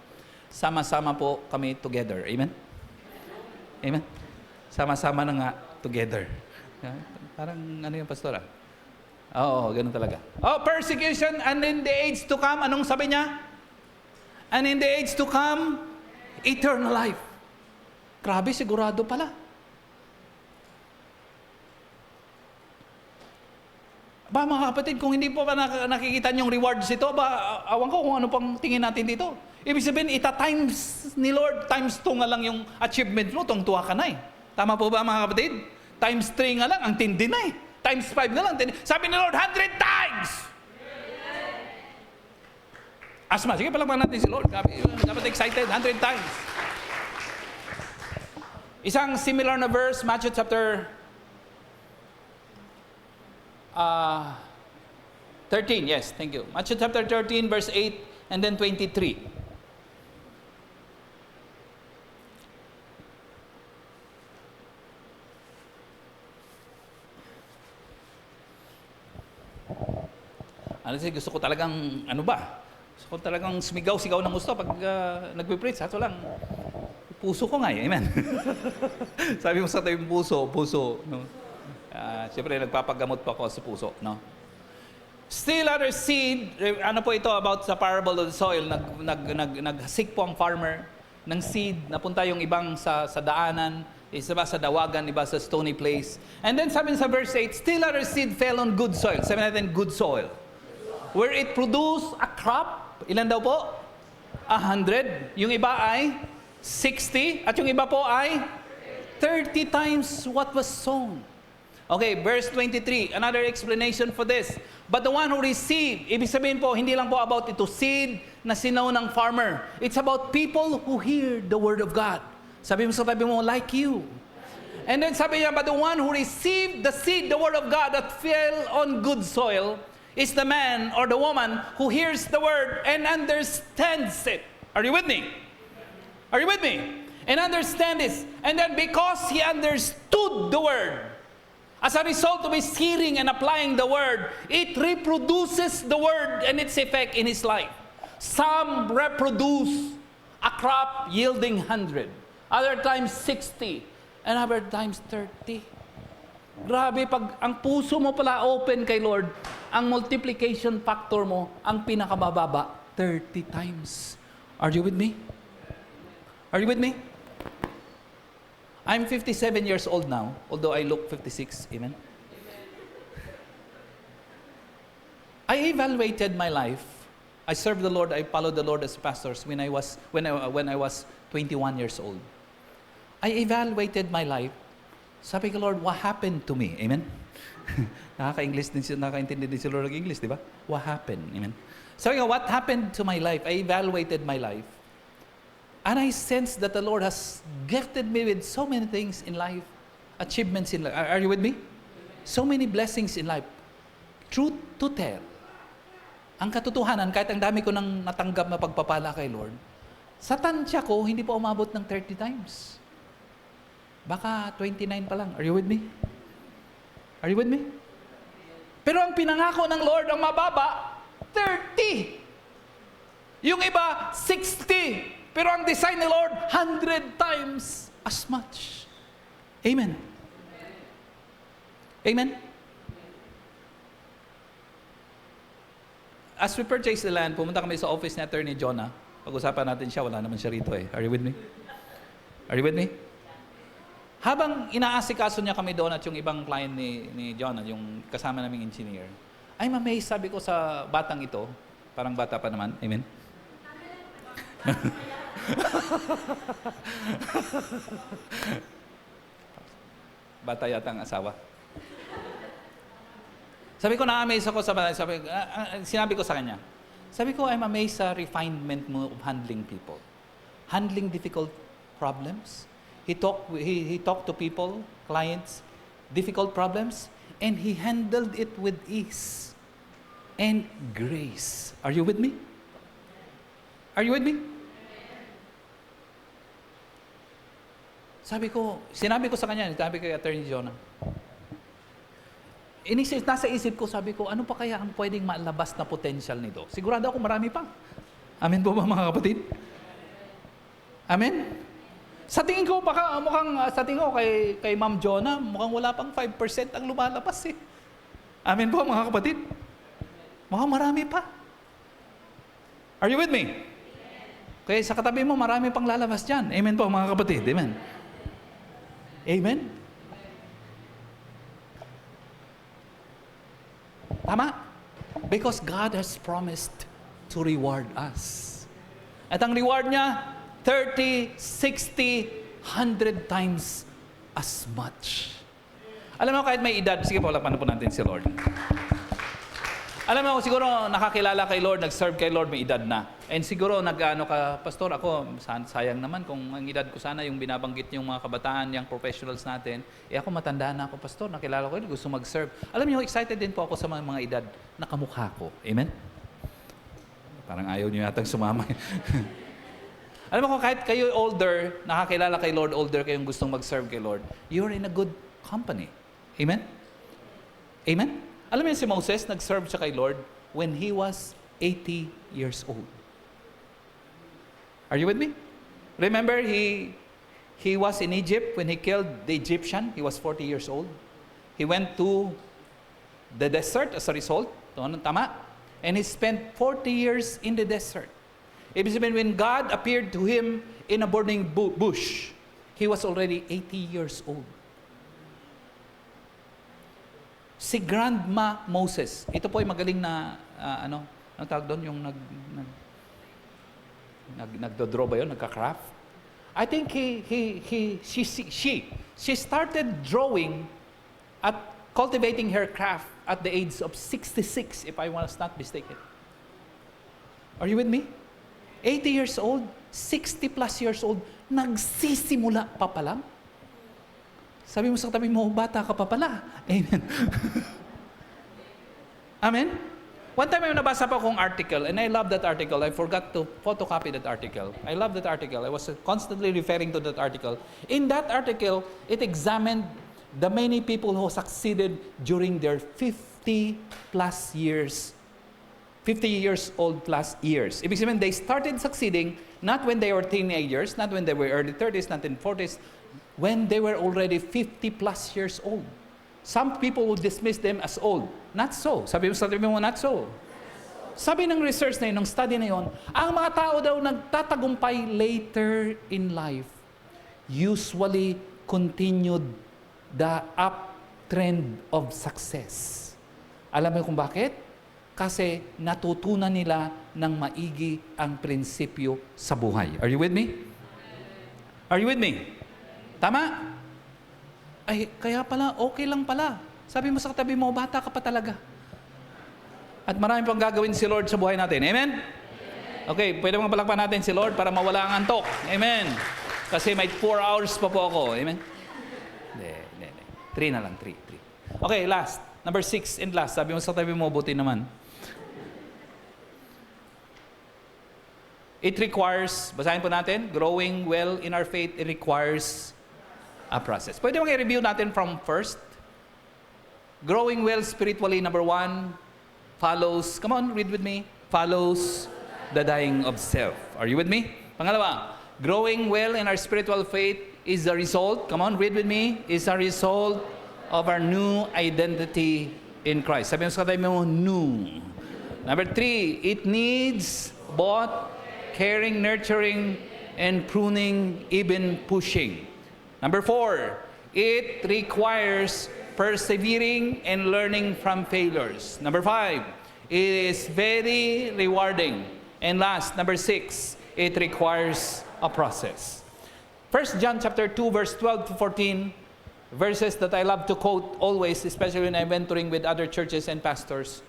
Sama-sama po kami together. Amen? Amen? Sama-sama na nga together. Parang ano yung pastora? Oo, ganun talaga. Oh, persecution and in the age to come, anong sabi niya? And in the age to come, eternal life. Grabe, sigurado pala. Ba mga kapatid, kung hindi po ba nakikita niyong rewards ito, ba awan ko kung ano pang tingin natin dito. Ibig sabihin, times ni Lord, times 2 nga lang yung achievement mo, tungtuwa ka na eh. Tama po ba mga kapatid? Times 3 nga lang, ang tindi na eh. Times 5 nga lang, sabi ni Lord, 100 times! Asma, sige palakpakan natin si Lord. Dapat excited, 100 times. Isang similar na verse, Matthew chapter 13, yes, thank you. Matthew chapter 13, verse 8, and then 23. Gusto ko talagang, gusto ko talagang sumigaw-sigaw ng gusto pag nagpipreach. Hato lang, puso ko nga eh, amen. Sabi mo sa tayo, puso, no? Siyempre, nagpapagamot pa ako sa puso, no? Still other seed, ano po ito about sa parable of the soil, nagsik po ang farmer ng seed, napunta yung ibang sa daanan, isa ba sa dawagan, iba sa stony place. And then sabi sa verse 8, still other seed fell on good soil. Sabi natin, good soil. Where it produced a crop, ilan daw po? 100. Yung iba ay 60. At yung iba po ay 30 times what was sown. Okay, verse 23, another explanation for this. But the one who received, ibig sabihin po, hindi lang po about ito seed na sinaw ng farmer. It's about people who hear the word of God. Sabi mo sa tabi mo, like you. And then sabi niya, but the one who received the seed, the word of God that fell on good soil, is the man or the woman who hears the word and understands it. Are you with me? Are you with me? And understand this. And then because he understood the word, as a result of his hearing and applying the word, it reproduces the word and its effect in his life. Some reproduce a crop yielding 100, other times 60, and other times 30. Grabe, pag ang puso mo pala open kay Lord, ang multiplication factor mo, ang pinakamababa, 30 times. Are you with me? Are you with me? I'm 57 years old now, although I look 56. Amen? I evaluated my life. I served the Lord, I followed the Lord as pastors when I was 21 years old. I evaluated my life. Sabi ko, Lord, what happened to me? Amen? Nakaka-English din sila, nakaka-intindi din sila ng English, di ba? What happened? Amen? Sabi ko, what happened to my life? I evaluated my life. And I sense that the Lord has gifted me with so many things in life, achievements in life. Are you with me? So many blessings in life. Truth to tell. Ang katotohanan, kahit ang dami ko nang natanggap na pagpapala kay Lord, sa tansya ko, hindi pa umabot ng 30 times. Baka 29 pa lang. Are you with me? Are you with me? Pero ang pinangako ng Lord, ang mababa, 30. Yung iba, 60. Pero ang design ni Lord, 100 times as much. Amen. Amen. As we purchase the land, pumunta kami sa office ni Attorney Jonah. Pag-usapan natin siya, wala naman siya rito eh. Are you with me? Are you with me? Habang inaasikaso niya kami doon at yung ibang client ni Jonah, yung kasama naming engineer, I'm amazed, sabi ko sa batang ito, parang bata pa naman, amen? Bata yata ang asawa. Sabi ko, na-amaze ako sinabi ko sa kanya, sabi ko, I'm amazed sa refinement mo of handling people. Handling difficult problems. He talked to people, clients, difficult problems, and he handled it with ease and grace. Are you with me? Are you with me? Sinabi ko sa kanya, sabi kay Attorney Jonah, nasa isip ko, sabi ko, ano pa kaya ang pwedeng malabas na potential nito? Sigurado ako marami pa. Amen po ba mga kapatid? Amen? Sa tingin ko, sa tingin ko kay Ma'am Jonah, mukhang wala pang 5% ang lumalabas eh. Amen po mga kapatid? Mukhang marami pa. Are you with me? Kaya sa katabi mo, marami pang lalabas dyan. Amen po mga kapatid. Amen. Amen. Tama? Because God has promised to reward us. At ang reward niya, 30, 60, 100 times as much. Alam mo, kahit may edad, sige po, lapanan po natin si Lord. Alam mo, siguro nakakilala kay Lord, nag-serve kay Lord, may edad na. And siguro Pastor, ako, sayang naman kung ang edad ko sana yung binabanggit yung mga kabataan, yung professionals natin. Ako matanda na ako, Pastor, nakilala ko yun, gusto mag-serve. Alam niyo, excited din po ako sa mga edad na kamukha ko. Amen? Parang ayaw niyo yatang sumama. Alam mo, kung kahit kayo older, nakakilala kay Lord, older kayong gustong mag-serve kay Lord, you're in a good company. Amen? Amen? Alam mo si Moses, nag-serve siya kay Lord when he was 80 years old. Are you with me? Remember, he was in Egypt when he killed the Egyptian. He was 40 years old. He went to the desert as a result. Tama? And he spent 40 years in the desert. Ibig sabihin, when God appeared to him in a burning bush, he was already 80 years old. Si Grandma Moses, ito po ay magaling na, ano tawag doon, yung nagdodraw ba yun, nagka-craft? I think she started drawing at cultivating her craft at the age of 66, if I was not mistaken. Are you with me? 80 years old, 60 plus years old, nagsisimula pa lang. Sabi mo sa katabi mo, bata ka pa pala. Amen. Amen? One time may nabasa pa akong article, and I love that article. I forgot to photocopy that article. I love that article. I was constantly referring to that article. In that article, it examined the many people who succeeded during their 50 plus years, 50 years old plus years. Ibig sabihin, they started succeeding not when they were teenagers, not when they were early 30s, not in 40s, when they were already 50 plus years old. Some people would dismiss them as old. Not so. Sabi mo, not so. Sabi ng research na yun, ng study na yun, ang mga tao daw nagtatagumpay later in life usually continued the uptrend of success. Alam mo kung bakit? Kasi natutunan nila ng maigi ang prinsipyo sa buhay. Are you with me? Are you with me? Tama? Ay, kaya pala, okay lang pala. Sabi mo sa katabi mo, bata ka pa talaga. At marami pang gagawin si Lord sa buhay natin. Amen? Okay, pwede mga palakpan natin si Lord para mawala ang antok. Amen? Kasi may 4 hours pa po ako. Amen? Hindi. 3 na lang, 3. Okay, last. Number 6 and last. Sabi mo sa katabi mo, buti naman. It requires, basahin po natin, growing well in our faith, it requires a process. Pwede mga i-review natin from first. Growing well spiritually, number 1, follows, come on, read with me, follows the dying of self. Are you with me? Pangalawa, growing well in our spiritual faith is the result, come on, read with me, is a result of our new identity in Christ. Sabi mo sa katabi mo, new. Number 3, it needs both caring, nurturing, and pruning, even pushing. Number 4, it requires persevering and learning from failures. Number 5, it is very rewarding. And last, number 6, it requires a process. 1 John chapter 2, verse 12 to 14, verses that I love to quote always, especially when I'm mentoring with other churches and pastors.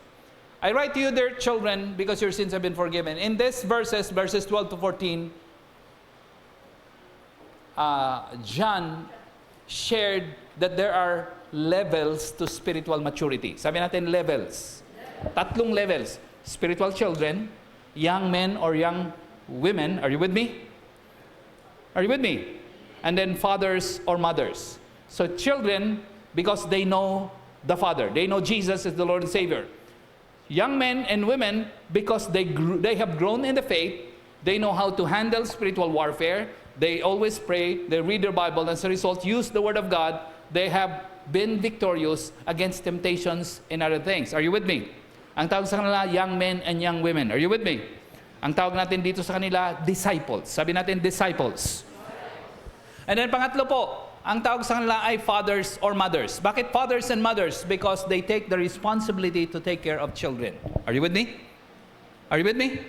I write to you, dear children, because your sins have been forgiven. In these verses 12 to 14, John shared that there are levels to spiritual maturity. Sabi natin levels. 3 levels. Spiritual children, young men or young women. Are you with me? Are you with me? And then fathers or mothers. So children, because they know the Father. They know Jesus is the Lord and Savior. Young men and women, because they have grown in the faith, they know how to handle spiritual warfare. They always pray, they read their Bible, and as a result, use the Word of God. They have been victorious against temptations and other things. Are you with me? Ang tawag sa kanila, young men and young women. Are you with me? Ang tawag natin dito sa kanila, disciples. Sabi natin, disciples. And then pangatlo po, ang tawag sa kanila ay fathers or mothers. Bakit fathers and mothers? Because they take the responsibility to take care of children. Are you with me? Are you with me?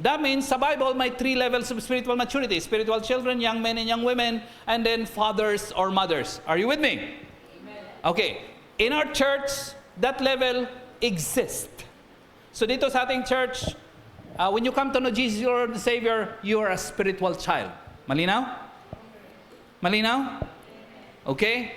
That means sa Bible may 3 levels of spiritual maturity. Spiritual children, young men and young women, and then fathers or mothers. Are you with me? Amen. Okay. In our church, that level exists. So dito sa ating church, when you come to know Jesus, your Lord and Savior, you are a spiritual child. Malinaw? Malinaw? Okay?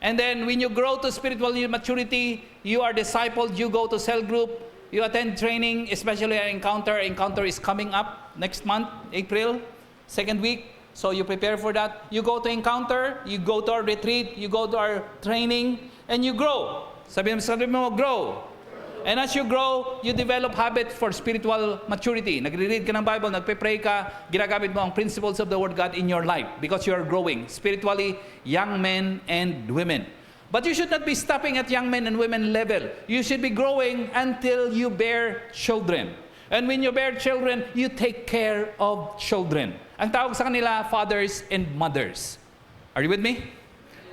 And then when you grow to spiritual maturity, you are discipled, you go to cell group, you attend training, especially an encounter. Encounter is coming up next month, April, 2nd week. So you prepare for that. You go to encounter, you go to our retreat, you go to our training, and you grow. Sabi mo, grow. And as you grow, you develop habits for spiritual maturity. Nagre-read ka ng Bible, nagpe-pray ka, ginagamit mo ang principles of the Word God in your life because you are growing spiritually, young men and women. But you should not be stopping at young men and women level. You should be growing until you bear children. And when you bear children, you take care of children. Ang tawag sa kanila, fathers and mothers. Are you with me?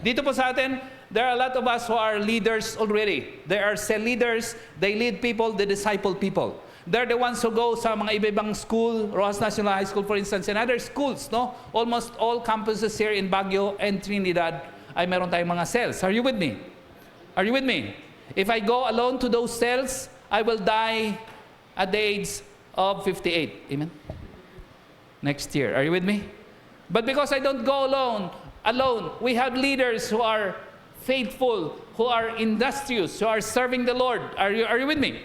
Dito po sa atin, there are a lot of us who are leaders already. There are cell leaders, they lead people, they disciple people. They're the ones who go sa mga iba-ibang school, Rojas National High School for instance, and other schools, no? Almost all campuses here in Baguio and Trinidad ay meron tayong mga cells. Are you with me? Are you with me? If I go alone to those cells, I will die at the age of 58. Amen? Next year. Are you with me? But because I don't go alone, we have leaders who are faithful, who are industrious, who are serving the Lord. Are you with me?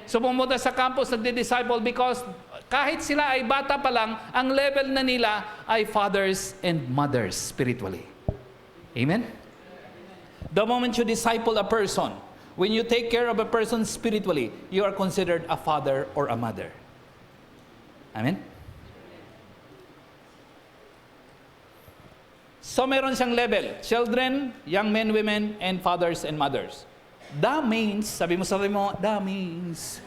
So pumunta sa campus, nagdi-disciple because kahit sila ay bata pa lang, ang level na nila ay fathers and mothers spiritually. Amen? The moment you disciple a person, when you take care of a person spiritually, you are considered a father or a mother. Amen? So meron siyang level. Children, young men, women, and fathers and mothers. That means, sabi mo that means,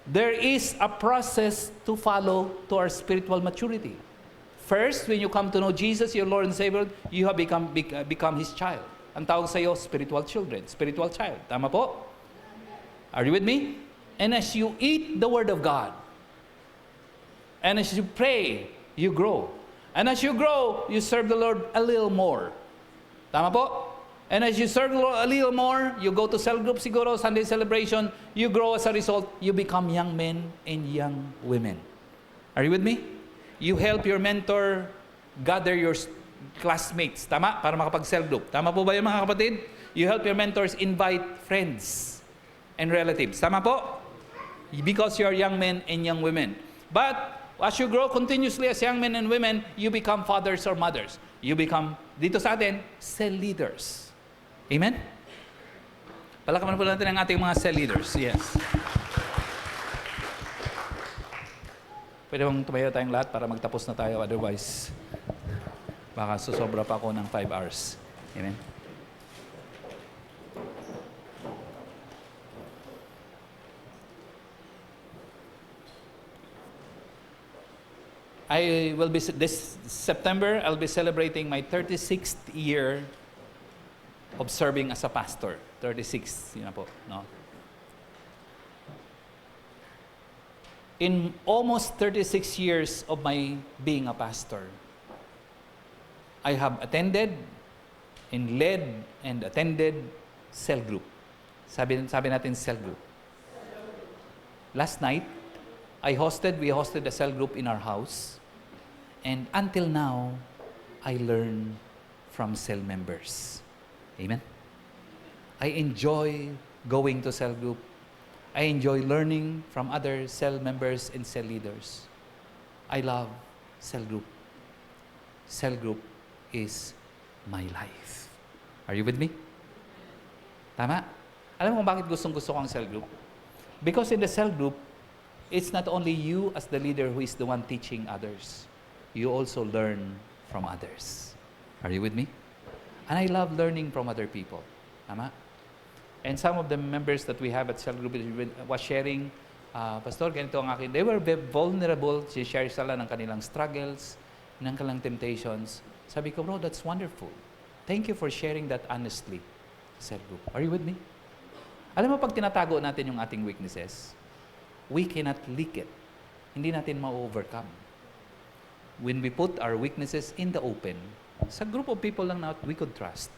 there is a process to follow to our spiritual maturity. First, when you come to know Jesus, your Lord and Savior, you have become His child. Ang tawag sa iyo, spiritual children, spiritual child. Tama po? Are you with me? And as you eat the Word of God, and as you pray, you grow. And as you grow, you serve the Lord a little more. Tama po? And as you serve the Lord a little more, you go to cell group siguro, Sunday celebration, you grow as a result, you become young men and young women. Are you with me? You help your mentor gather your classmates. Tama? Para makapag-cell group. Tama po ba yung mga kapatid? You help your mentors invite friends and relatives. Tama po? Because you are young men and young women. But as you grow continuously as young men and women, you become fathers or mothers. You become, dito sa atin, cell leaders. Amen? Palakaman po natin ang ating mga cell leaders. Yes. Pwede bang tumayo tayong lahat para magtapos na tayo? Otherwise, baka susobra pa ako ng 5 hours. Amen? This September, I'll be celebrating my 36th year of serving as a pastor. 36, yun na po, no? In almost 36 years of my being a pastor, I have attended and led and attended cell group. Sabi natin cell group. Last night, we hosted a cell group in our house. And until now, I learn from cell members. Amen? I enjoy going to cell group. I enjoy learning from other cell members and cell leaders. I love cell group. Cell group is my life. Are you with me? Tama? Alam mo bakit gustong-gusto ko ang cell group? Because in the cell group, it's not only you as the leader who is the one teaching others. You also learn from others. Are you with me? And I love learning from other people. Tama? And some of the members that we have at cell group was sharing, Pastor, ganito ang akin. They were vulnerable. Share sila ng kanilang struggles, ng kanilang temptations. Sabi ko, bro, that's wonderful. Thank you for sharing that honestly. Cell group. Are you with me? Alam mo, pag tinatago natin yung ating weaknesses, we cannot leak it. Hindi natin ma-overcome. When we put our weaknesses in the open, sa group of people lang na we could trust,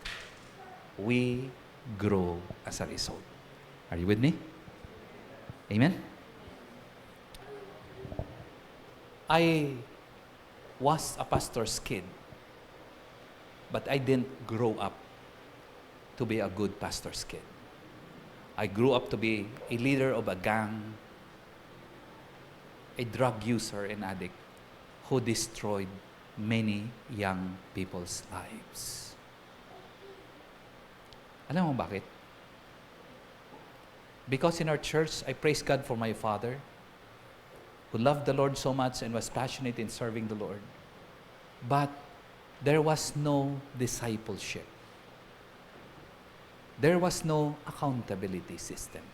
we grow as a result. Are you with me? Amen? I was a pastor's kid, but I didn't grow up to be a good pastor's kid. I grew up to be a leader of a gang, a drug user and addict who destroyed many young people's lives. Alam mo bakit? Because in our church, I praise God for my father, who loved the Lord so much and was passionate in serving the Lord. But there was no discipleship. There was no accountability system.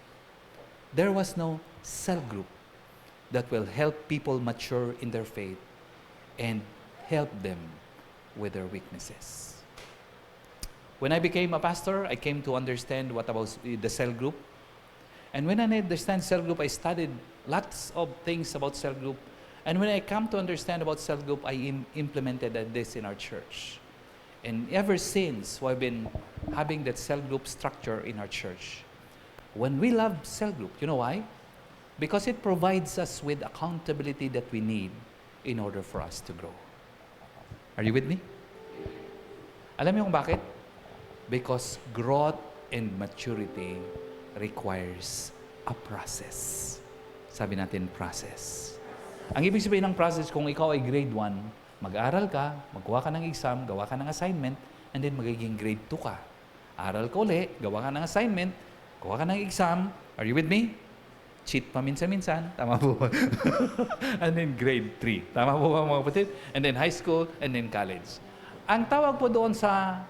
There was no cell group that will help people mature in their faith and help them with their weaknesses. When I became a pastor, I came to understand what about the cell group. And when I understand cell group, I studied lots of things about cell group. And when I come to understand about cell group, I implemented this in our church. And ever since, we've been having that cell group structure in our church. When we love cell group, you know why? Because it provides us with accountability that we need in order for us to grow. Are you with me? Alam niyo kung bakit? Because growth and maturity requires a process. Sabi natin, process. Ang ibig sabihin ng process, kung ikaw ay grade 1, mag-aral ka, magawa ka ng exam, gawa ka ng assignment, and then magiging grade 2 ka. Aral ka uli, gawa ka ng assignment, gawa ka ng exam. Are you with me? Cheat pa minsan-minsan. Tama po ba? And then grade 3. Tama po ba mga kapatid? And then high school, and then college. Ang tawag po doon sa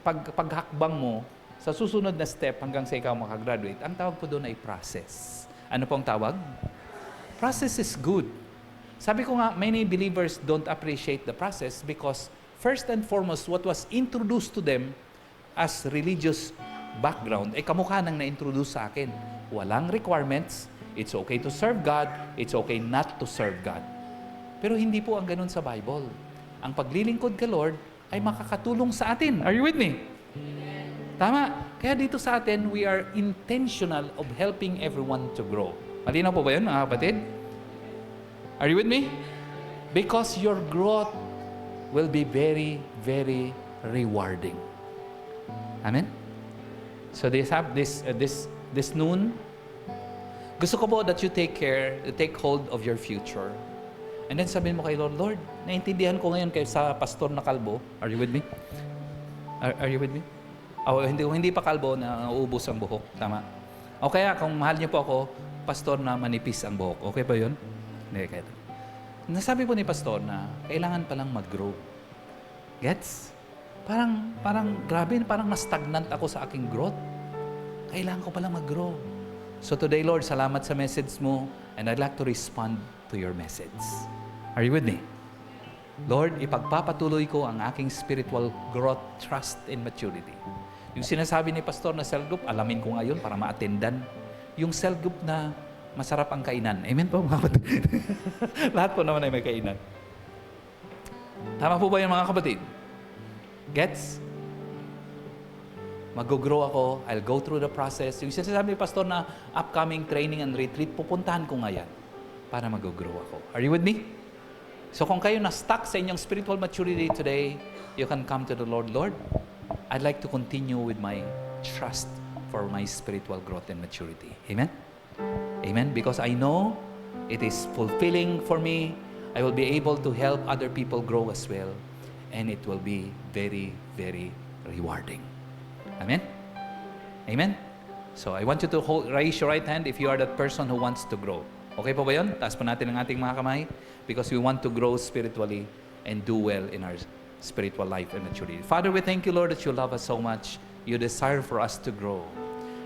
paghakbang mo, sa susunod na step hanggang sa ikaw makagraduate, ang tawag po doon ay process. Ano pong tawag? Process is good. Sabi ko nga, many believers don't appreciate the process because first and foremost, what was introduced to them as religious background ay kamukha nang na-introduce sa akin. Walang requirements. It's okay to serve God. It's okay not to serve God. Pero hindi po ang ganun sa Bible. Ang paglilingkod kay Lord ay makakatulong sa atin. Are you with me? Tama. Kaya dito sa atin, we are intentional of helping everyone to grow. Malinaw po ba yun, mga kapatid? Are you with me? Because your growth will be very, very rewarding. Amen? So this noon, gusto ko po that you take hold of your future. And then sabihin mo kay Lord, Lord, naintindihan ko ngayon kayo sa pastor na kalbo. Are you with me? Are you with me? Oh, hindi pa kalbo na uubos ang buhok. Tama. O kaya, kung mahal niyo po ako, pastor na manipis ang buhok. Okay ba yun? Hindi, kaya. Nasabi po ni pastor na kailangan palang mag-grow. Gets? Parang grabe, parang mas stagnant ako sa aking growth. Kailangan ko palang mag-grow. So today, Lord, salamat sa message mo and I'd like to respond to your message. Are you with me? Lord, ipagpapatuloy ko ang aking spiritual growth, trust, and maturity. Yung sinasabi ni pastor na cell group, alamin ko ngayon para ma-attendan. Yung cell group na masarap ang kainan. Amen po, mga kapatid. Lahat po naman ay may kainan. Tama po ba yun, mga kapatid? Gets? Mag-grow ako, I'll go through the process. Yung sinasabi ni pastor na upcoming training and retreat, pupuntahan ko ngayon para mag-grow ako. Are you with me? So kung kayo na-stuck sa inyong spiritual maturity today, you can come to the Lord. Lord, I'd like to continue with my trust for my spiritual growth and maturity. Amen? Amen? Because I know it is fulfilling for me. I will be able to help other people grow as well. And it will be very, very rewarding. Amen? Amen? So I want you to raise your right hand if you are that person who wants to grow. Okay po ba yun? Taas pa natin ang ating mga kamay because we want to grow spiritually and do well in our spiritual life and maturity. Father, we thank you, Lord, that you love us so much. You desire for us to grow.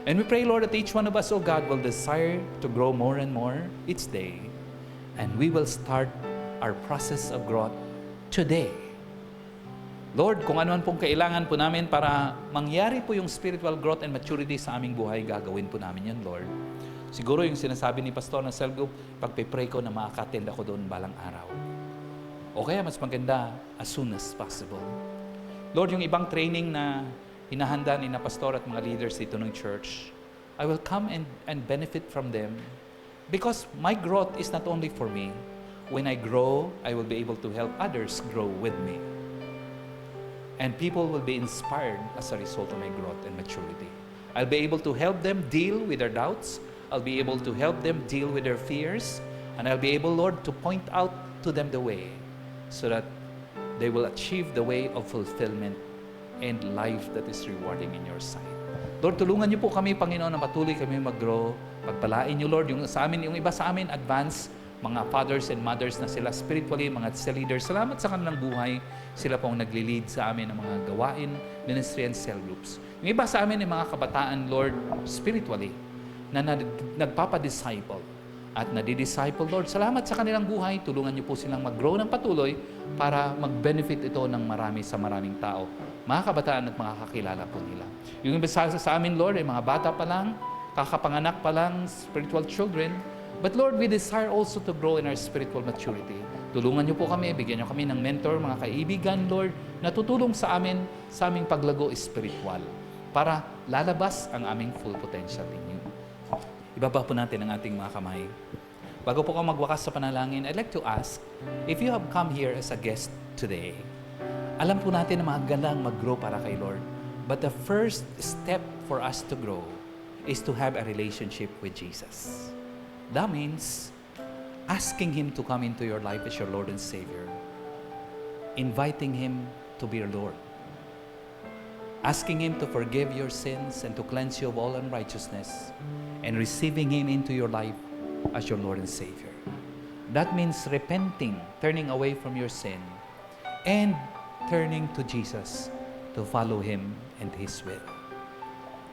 And we pray, Lord, that each one of us, oh God, will desire to grow more and more each day. And we will start our process of growth today. Lord, kung ano man pong kailangan po namin para mangyari po yung spiritual growth and maturity sa aming buhay, gagawin po namin yan, Lord. Siguro yung sinasabi ni Pastor na cell group, pagpe-pray ko na makaka-attend ako doon balang araw. O kaya mas maganda, as soon as possible. Lord, yung ibang training na hinahanda ni na Pastor at mga leaders dito ng church, I will come and benefit from them because my growth is not only for me. When I grow, I will be able to help others grow with me. And people will be inspired as a result of my growth and maturity. I'll be able to help them deal with their doubts. I'll be able to help them deal with their fears. And I'll be able, Lord, to point out to them the way so that they will achieve the way of fulfillment and life that is rewarding in your sight. Lord, tulungan niyo po kami, Panginoon, na patuloy kami mag-grow. Pagpalain niyo, Lord, yung iba sa amin, advance, mga fathers and mothers na sila spiritually, mga cell leaders. Salamat sa kanilang buhay. Sila pong nagli-lead sa amin ng mga gawain, ministry and cell groups. Yung iba sa amin ay mga kabataan, Lord, spiritually, na nagpapadisciple at nadidisciple, Lord. Salamat sa kanilang buhay. Tulungan niyo po silang mag-grow ng patuloy para mag-benefit ito ng marami sa maraming tao. Mga kabataan at mga kakilala po nila. Yung iba sa amin, Lord, ay mga bata pa lang, kakapanganak pa lang, spiritual children. But Lord, we desire also to grow in our spiritual maturity. Tulungan niyo po kami, bigyan niyo kami ng mentor, mga kaibigan, Lord, na tutulong sa amin sa aming paglago espiritual para lalabas ang aming full potential in you. Ibaba po natin ang ating mga kamay. Bago po ako magwakas sa panalangin, I'd like to ask, if you have come here as a guest today, alam po natin na magandang mag-grow para kay Lord. But the first step for us to grow is to have a relationship with Jesus. That means asking Him to come into your life as your Lord and Savior. Inviting Him to be your Lord. Asking Him to forgive your sins and to cleanse you of all unrighteousness. And receiving Him into your life as your Lord and Savior. That means repenting, turning away from your sin, and turning to Jesus to follow Him and His will.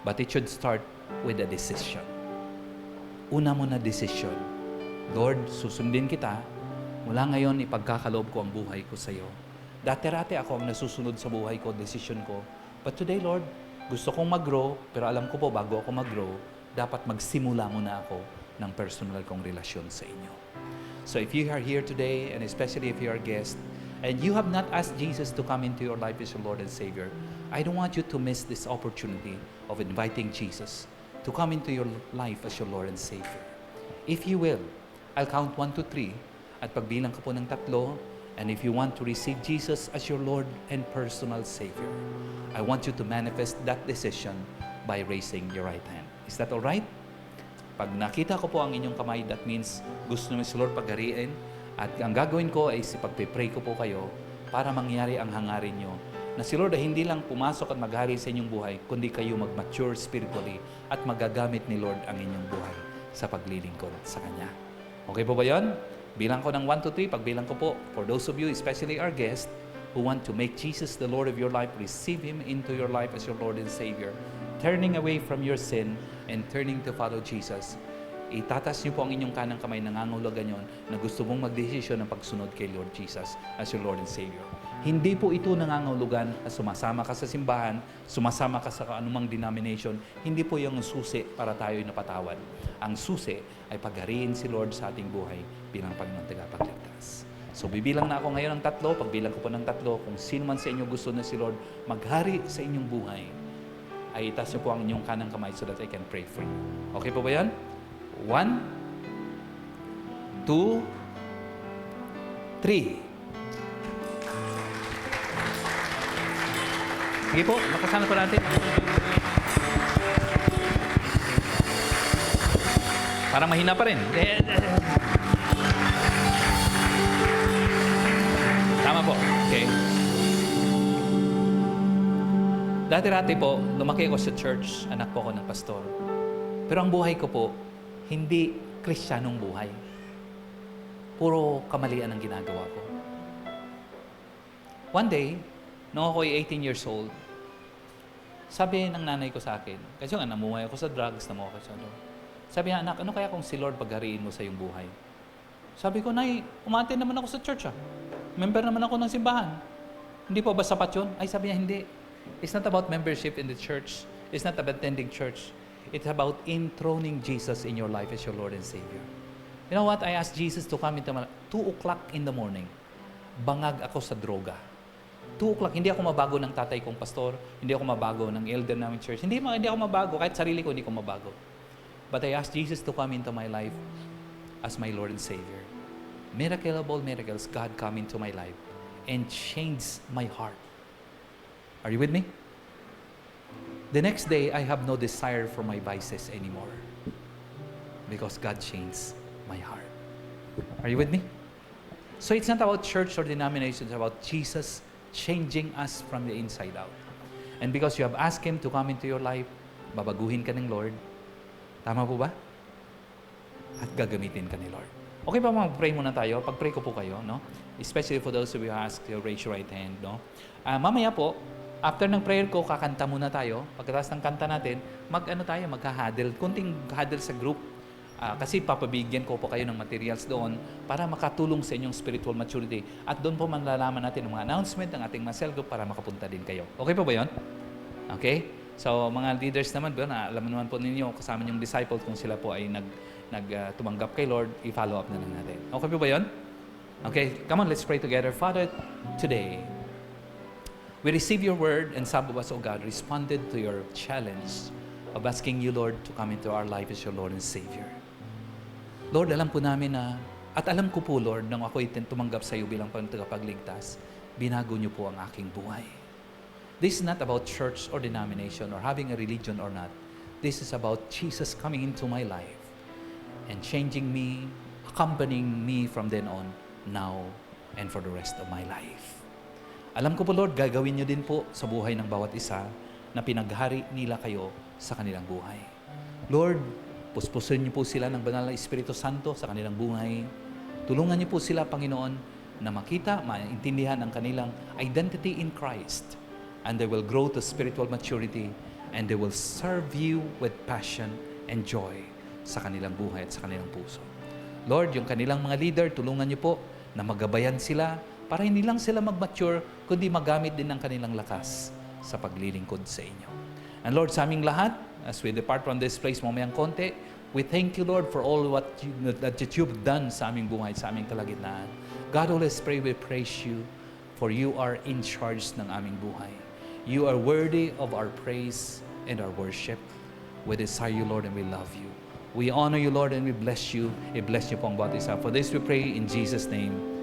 But it should start with a decision. Una mo na decision. Lord, susundin kita. Mula ngayon, ipagkakaloob ko ang buhay ko sa iyo. Dati-rati ako ang nasusunod sa buhay ko, decision ko. But today, Lord, gusto kong mag-grow, pero alam ko po, bago ako mag-grow, dapat magsimula muna ako ng personal kong relasyon sa inyo. So if you are here today, and especially if you are a guest, and you have not asked Jesus to come into your life as your Lord and Savior, I don't want you to miss this opportunity of inviting Jesus to come into your life as your Lord and Savior. If you will, I'll count 1 to 3, at pagbilang ko po ng 3, and if you want to receive Jesus as your Lord and personal Savior, I want you to manifest that decision by raising your right hand. Is that all right? Pag nakita ko po ang inyong kamay, that means gusto namin si Lord paghariin. At ang gagawin ko ay pagpipray ko po kayo para mangyari ang hangarin nyo. Na si Lord ay hindi lang pumasok at maghari sa inyong buhay, kundi kayo mag-mature spiritually at magagamit ni Lord ang inyong buhay sa paglilingkod sa Kanya. Okay po ba yun? Bilang ko ng 1 to 3, pagbilang ko po, for those of you, especially our guests, who want to make Jesus the Lord of your life, receive Him into your life as your Lord and Savior, turning away from your sin and turning to follow Jesus, itatas niyo po ang inyong kanang kamay, nangangahulugan yon na gusto mong magdesisyon ng pagsunod kay Lord Jesus as your Lord and Savior. Hindi po ito nangangahulugan na sumasama ka sa simbahan, sumasama ka sa anumang denomination. Hindi po yung susi para tayo'y napatawad. Ang susi ay paghariin si Lord sa ating buhay bilang Panginoon tagapagligtas. So bibilang na ako ngayon ng 3, pagbilang ko po ng 3, kung sino man sa inyo gusto na si Lord maghari sa inyong buhay, ay itaas niyo po ang inyong kanang kamay so that I can pray for you. Okay po ba yan? 1, 2, 3. Sige po, makasama po natin. Parang mahina pa rin. Tama po. Okay. Dati-rati po, lumaki ako sa church, anak po ako ng pastor. Pero ang buhay ko po, hindi Kristiyanong buhay. Puro kamalian ang ginagawa ko. One day, nung ako ay 18 years old, sabi ng nanay ko sa akin, kasi nga namuhay ako sa drugs, namuhay ako sa ano. Sabi niya, anak, ano kaya kung si Lord paghariin mo sa iyong buhay? Sabi ko, Nay, umaten naman ako sa church Member naman ako ng simbahan. Hindi po ba sapat yun? Ay, sabi niya, hindi. It's not about membership in the church. It's not about attending church. It's about enthroning Jesus in your life as your Lord and Savior. You know what? I asked Jesus to come into my life. 2 o'clock in the morning. Bangag ako sa droga. 2 o'clock. Hindi ako mabago ng tatay kong pastor. Hindi ako mabago ng elder namin church. Hindi ako mabago. Kahit sarili ko, hindi ko mabago. But I asked Jesus to come into my life as my Lord and Savior. Miracle of all miracles, God come into my life and changed my heart. Are you with me? The next day, I have no desire for my vices anymore because God changed my heart. Are you with me? So it's not about church or denomination, it's about Jesus changing us from the inside out. And because you have asked Him to come into your life, babaguhin ka ng Lord. Tama po ba? At gagamitin ka ni Lord. Okay ba mag-pray muna tayo? Pag-pray ko po kayo, no? Especially for those of you who ask, you raise your right hand, no? Mamaya po, after ng prayer ko, kakanta muna tayo. Pagkatapos ng kanta natin, magka-huddle. Kunting huddle sa group. Kasi papabigyan ko po kayo ng materials doon para makatulong sa inyong spiritual maturity. At doon po malalaman natin ang mga announcement ng ating cell group para makapunta din kayo. Okay po ba yun? Okay? So, mga leaders naman, alam naman po ninyo, kasama yung disciples, kung sila po ay tumanggap kay Lord, i-follow up na lang natin. Okay po ba yun? Okay, come on, let's pray together. Father, today, we receive your word, and some of us, oh God, responded to your challenge of asking you, Lord, to come into our life as your Lord and Savior. Lord, alam po namin na, at alam ko po, Lord, nang ako'y tumanggap sa iyo bilang tagapagligtas, binago niyo po ang aking buhay. This is not about church or denomination or having a religion or not. This is about Jesus coming into my life and changing me, accompanying me from then on, now, and for the rest of my life. Alam ko po, Lord, gagawin niyo din po sa buhay ng bawat isa na pinaghari nila kayo sa kanilang buhay. Lord, puspusin niyo po sila ng banal na Espiritu Santo sa kanilang buhay. Tulungan niyo po sila, Panginoon, na makita, maintindihan ang kanilang identity in Christ. And they will grow to spiritual maturity and they will serve you with passion and joy sa kanilang buhay at sa kanilang puso. Lord, yung kanilang mga leader, tulungan niyo po na magabayan sila para hindi lang sila mag-mature, kundi magamit din ang kanilang lakas sa paglilingkod sa inyo. And Lord, sa aming lahat, as we depart from this place mamayang konti, we thank you, Lord, for all that you've done sa aming buhay, sa aming kalagitnaan. God, let's pray, we praise you, for you are in charge ng aming buhay. You are worthy of our praise and our worship. We desire you, Lord, and we love you. We honor you, Lord, and we bless you. I bless you po ang bawat isa. For this we pray in Jesus' name.